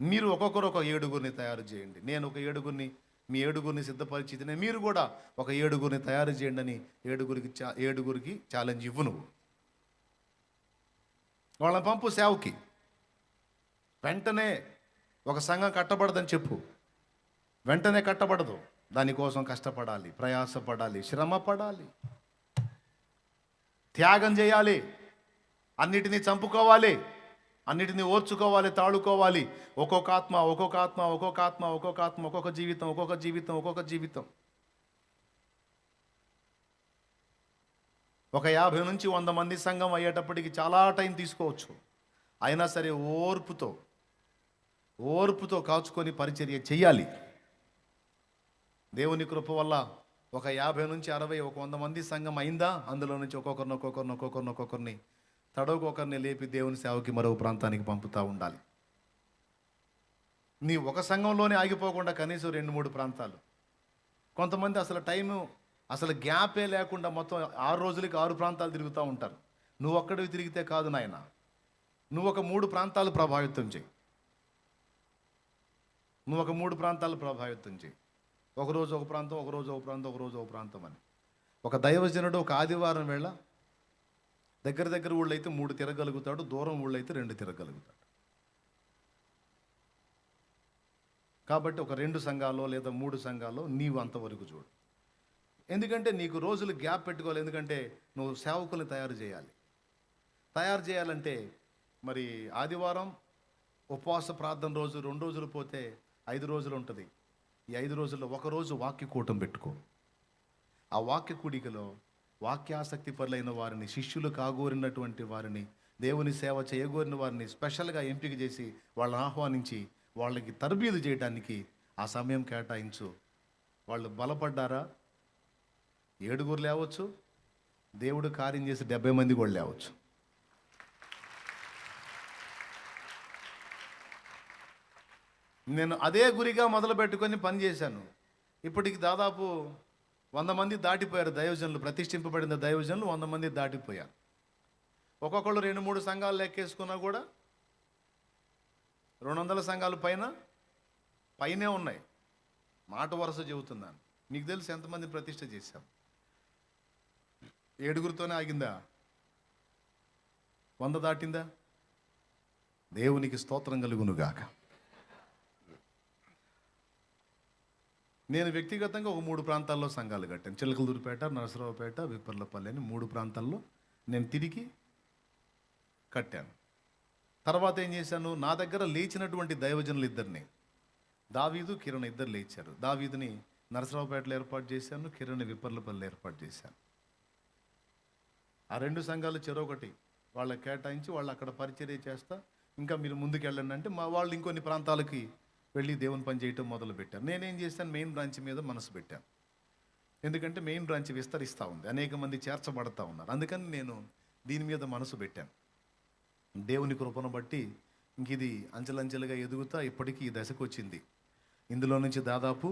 మీరు ఒక్కొక్కరు ఒక 7గురిని తయారు చేయండి. నేను ఒక 7గురిని, మీ 7గురిని సిద్ధపరిచితేనే మీరు కూడా ఒక 7గురిని తయారు చేయండి అని 7గురికి ఛాలెంజ్ ఇవ్వు. నువ్వు వాళ్ళని పంపు సేవకి. వెంటనే ఒక సంఘం కట్టబడదని చెప్పు, వెంటనే కట్టబడదు. దానికోసం కష్టపడాలి, ప్రయాసపడాలి, శ్రమ పడాలి, త్యాగం చేయాలి, అన్నిటినీ చంపుకోవాలి, అన్నిటినీ ఓర్చుకోవాలి, తాళుకోవాలి. ఒక్కొక్క ఆత్మ, ఒక్కొక్క జీవితం. ఒక 50 నుంచి 100 మంది సంఘం అయ్యేటప్పటికి చాలా టైం తీసుకోవచ్చు. అయినా సరే ఓర్పుతో కాచుకొని పరిచర్య చెయ్యాలి. దేవుని కృప వల్ల ఒక 50 నుంచి 60, ఒక 100 మంది సంఘం అయిందా, అందులో నుంచి ఒక్కొక్కరిని తడవకొకరిని లేపి దేవుని సేవకి మరో ప్రాంతానికి పంపుతూ ఉండాలి. నీ ఒక సంఘంలోనే ఆగిపోకుండా కనీసం 2-3 ప్రాంతాలు. కొంతమంది అసలు గ్యాపే లేకుండా మొత్తం 6 రోజులకి 6 ప్రాంతాలు తిరుగుతూ ఉంటారు. నువ్వు ఒక్కడివి తిరిగితే కాదు నాయన, నువ్వు ఒక 3 ప్రాంతాలు ప్రభావితం చేయి. ఒకరోజు ఒక ప్రాంతం, ఒకరోజు ఒక ప్రాంతం అని. ఒక దైవజనుడు ఒక ఆదివారం వేళ దగ్గర ఊళ్ళైతే 3 తిరగలుగుతాడు, దూరం ఊళ్ళైతే 2 తిరగలుగుతాడు. కాబట్టి ఒక 2 సంఘాల్లో లేదా 3 సంఘాల్లో నీవు అంతవరకు చూడు. ఎందుకంటే నీకు రోజులు గ్యాప్ పెట్టుకోవాలి. ఎందుకంటే నువ్వు సేవకుల్ని తయారు చేయాలంటే మరి ఆదివారం ఉపవాస ప్రార్థన రోజు 2 రోజులు పోతే 5 రోజులు ఉంటుంది. ఈ 5 రోజుల్లో ఒక రోజు వాక్య కూటం పెట్టుకో. ఆ వాక్య కూడికలో వాక్యాసక్తి పరులైన వారిని, శిష్యులు కాగోరినటువంటి వారిని, దేవుని సేవ చేయగోరిన వారిని స్పెషల్గా ఎంపిక చేసి వాళ్ళని ఆహ్వానించి వాళ్ళకి తర్బీదు చేయడానికి ఆ సమయం కేటాయించు. వాళ్ళు బలపడ్డారా 7 లేవచ్చు, దేవుడు కార్యం చేసి 70 మంది కూడా లేవచ్చు. నేను అదే గురిగా మొదలు పెట్టుకొని పని చేశాను. ఇప్పటికి దాదాపు 100 మంది దాటిపోయారు దైవజనులు, ప్రతిష్ఠింపబడిన దైవజనులు 100 మంది దాటిపోయారు. ఒక్కొక్కళ్ళు 2-3 సంఘాలు లెక్కేసుకున్నా కూడా 200 సంఘాల పైనే ఉన్నాయి. మాట వరుస చెబుతున్నాను. మీకు తెలుసు ఎంతమంది ప్రతిష్ఠ చేశాం? 7గురితోనే ఆగిందా? 100 దాటిందా? దేవునికి స్తోత్రం కలుగునుగాక. నేను వ్యక్తిగతంగా ఒక 3 ప్రాంతాల్లో సంఘాలు కట్టాను. చిలకలూరుపేట, నరసరావుపేట, విప్పర్లపల్లి అని 3 ప్రాంతాల్లో నేను తిరిగి కట్టాను. తర్వాత ఏం చేశాను, నా దగ్గర లేచినటువంటి దైవజనులు ఇద్దరిని, దావీదు, కిరణ్ ఇద్దరు లేచారు. దావీదుని నరసరావుపేటలో ఏర్పాటు చేశాను, కిరణ్ విప్పర్లపల్లి ఏర్పాటు చేశాను. ఆ 2 సంఘాలు చెరొకటి వాళ్ళకి కేటాయించి వాళ్ళు అక్కడ పరిచర్య చేస్తా, ఇంకా మీరు ముందుకు వెళ్ళండి అంటే మా వాళ్ళు ఇంకొన్ని ప్రాంతాలకి వెళ్ళి దేవుని పని చేయటం మొదలుపెట్టారు. నేనేం చేశాను, మెయిన్ బ్రాంచ్ మీద మనసు పెట్టాను. ఎందుకంటే మెయిన్ బ్రాంచ్ విస్తరిస్తూ ఉంది, అనేక మంది చేర్చబడతా ఉన్నారు. అందుకని నేను దీని మీద మనసు పెట్టాను. దేవుని కృపను బట్టి ఇంక ఇది అంచెలంచెలుగా ఎదుగుతా ఇప్పటికీ ఈ దశకు వచ్చింది. ఇందులో నుంచి దాదాపు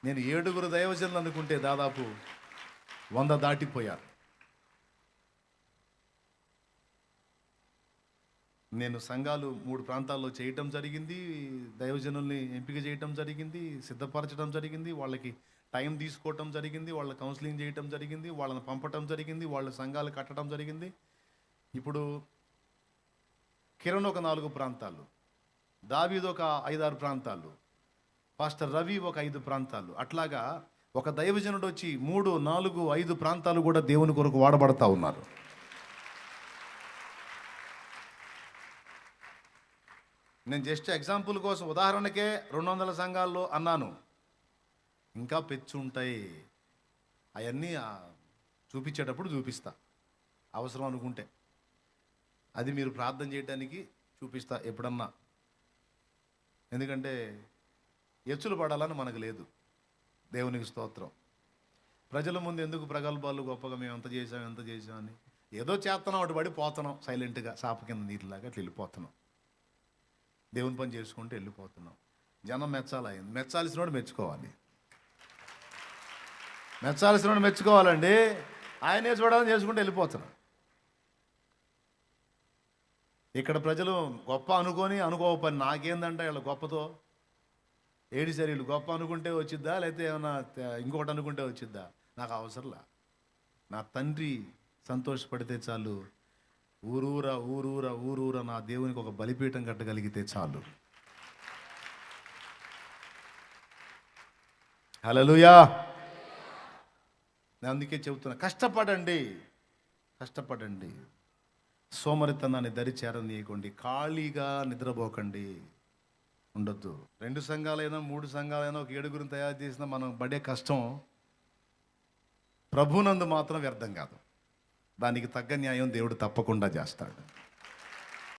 నేను 7గురు దైవజనులు అనుకుంటే దాదాపు 100 దాటిపోయారు. నేను సంఘాలు 3 ప్రాంతాల్లో చేయటం జరిగింది, దైవజనుల్ని ఎంపిక చేయటం జరిగింది, సిద్ధపరచడం జరిగింది, వాళ్ళకి టైం తీసుకోవటం జరిగింది, వాళ్ళ కౌన్సిలింగ్ చేయటం జరిగింది, వాళ్ళని పంపటం జరిగింది, వాళ్ళ సంఘాలు కట్టడం జరిగింది. ఇప్పుడు కిరణ్ ఒక 4 ప్రాంతాలు, దావీదు ఒక 5-6 ప్రాంతాలు, పాస్టర్ రవి ఒక 5 ప్రాంతాలు, అట్లాగా ఒక దైవజనుడు వచ్చి 3, 4, 5 ప్రాంతాలు కూడా దేవుని కొరకు వాడబడతా ఉన్నారు. నేను జస్ట్ ఎగ్జాంపుల్ కోసం ఉదాహరణకే 200 సంఘాల్లో అన్నాను. ఇంకా పెచ్చు ఉంటాయి, అవన్నీ చూపించేటప్పుడు చూపిస్తా, అవసరం అనుకుంటే. అది మీరు ప్రార్థన చేయడానికి చూపిస్తా ఎప్పుడన్నా. ఎందుకంటే ఎచ్చులు పడాలని మనకు లేదు. దేవునికి స్తోత్రం. ప్రజల ముందు ఎందుకు ప్రగల్భాలు గొప్పగా మేము ఎంత చేసాం అని ఏదో చేస్తున్నాం, అటు పడి పోతున్నాం సైలెంట్గా, సాప కింద నీటిలాగా అట్లా వెళ్ళిపోతున్నాం. దేవుని పని చేసుకుంటూ వెళ్ళిపోతున్నాం. జనం మెచ్చాల్సినోడు మెచ్చుకోవాలి, మెచ్చుకోవాలండి. ఆయనే చూడాలని చేసుకుంటూ వెళ్ళిపోతున్నాం. ఇక్కడ ప్రజలు గొప్ప అనుకోవ పని నాకేందంటే వీళ్ళ గొప్పతో ఏడి సరీలు గొప్ప అనుకుంటే వచ్చిద్దా, లేకపోతే ఏమన్నా ఇంకొకటి అనుకుంటే వచ్చిద్దా? నాకు అవసరంలా. నా తండ్రి సంతోషపడితే చాలు. ఊరూర నా దేవునికి ఒక బలిపీఠం కట్టగలిగితే చాలు. హల్లెలూయా. నేను అందుకే చెబుతున్నా, కష్టపడండి. సోమరితనాన్ని దరి చేరనీయకండి, ఖాళీగా నిద్రపోకండి, ఉండొద్దు. 2 సంఘాలైనా 3 సంఘాలైనా ఒక 7గురిని తయారు చేసినా మనం పడే కష్టం ప్రభునందు మాత్రం వ్యర్థం కాదు. దానికి తగ్గ న్యాయం దేవుడు తప్పకుండా చేస్తాడు.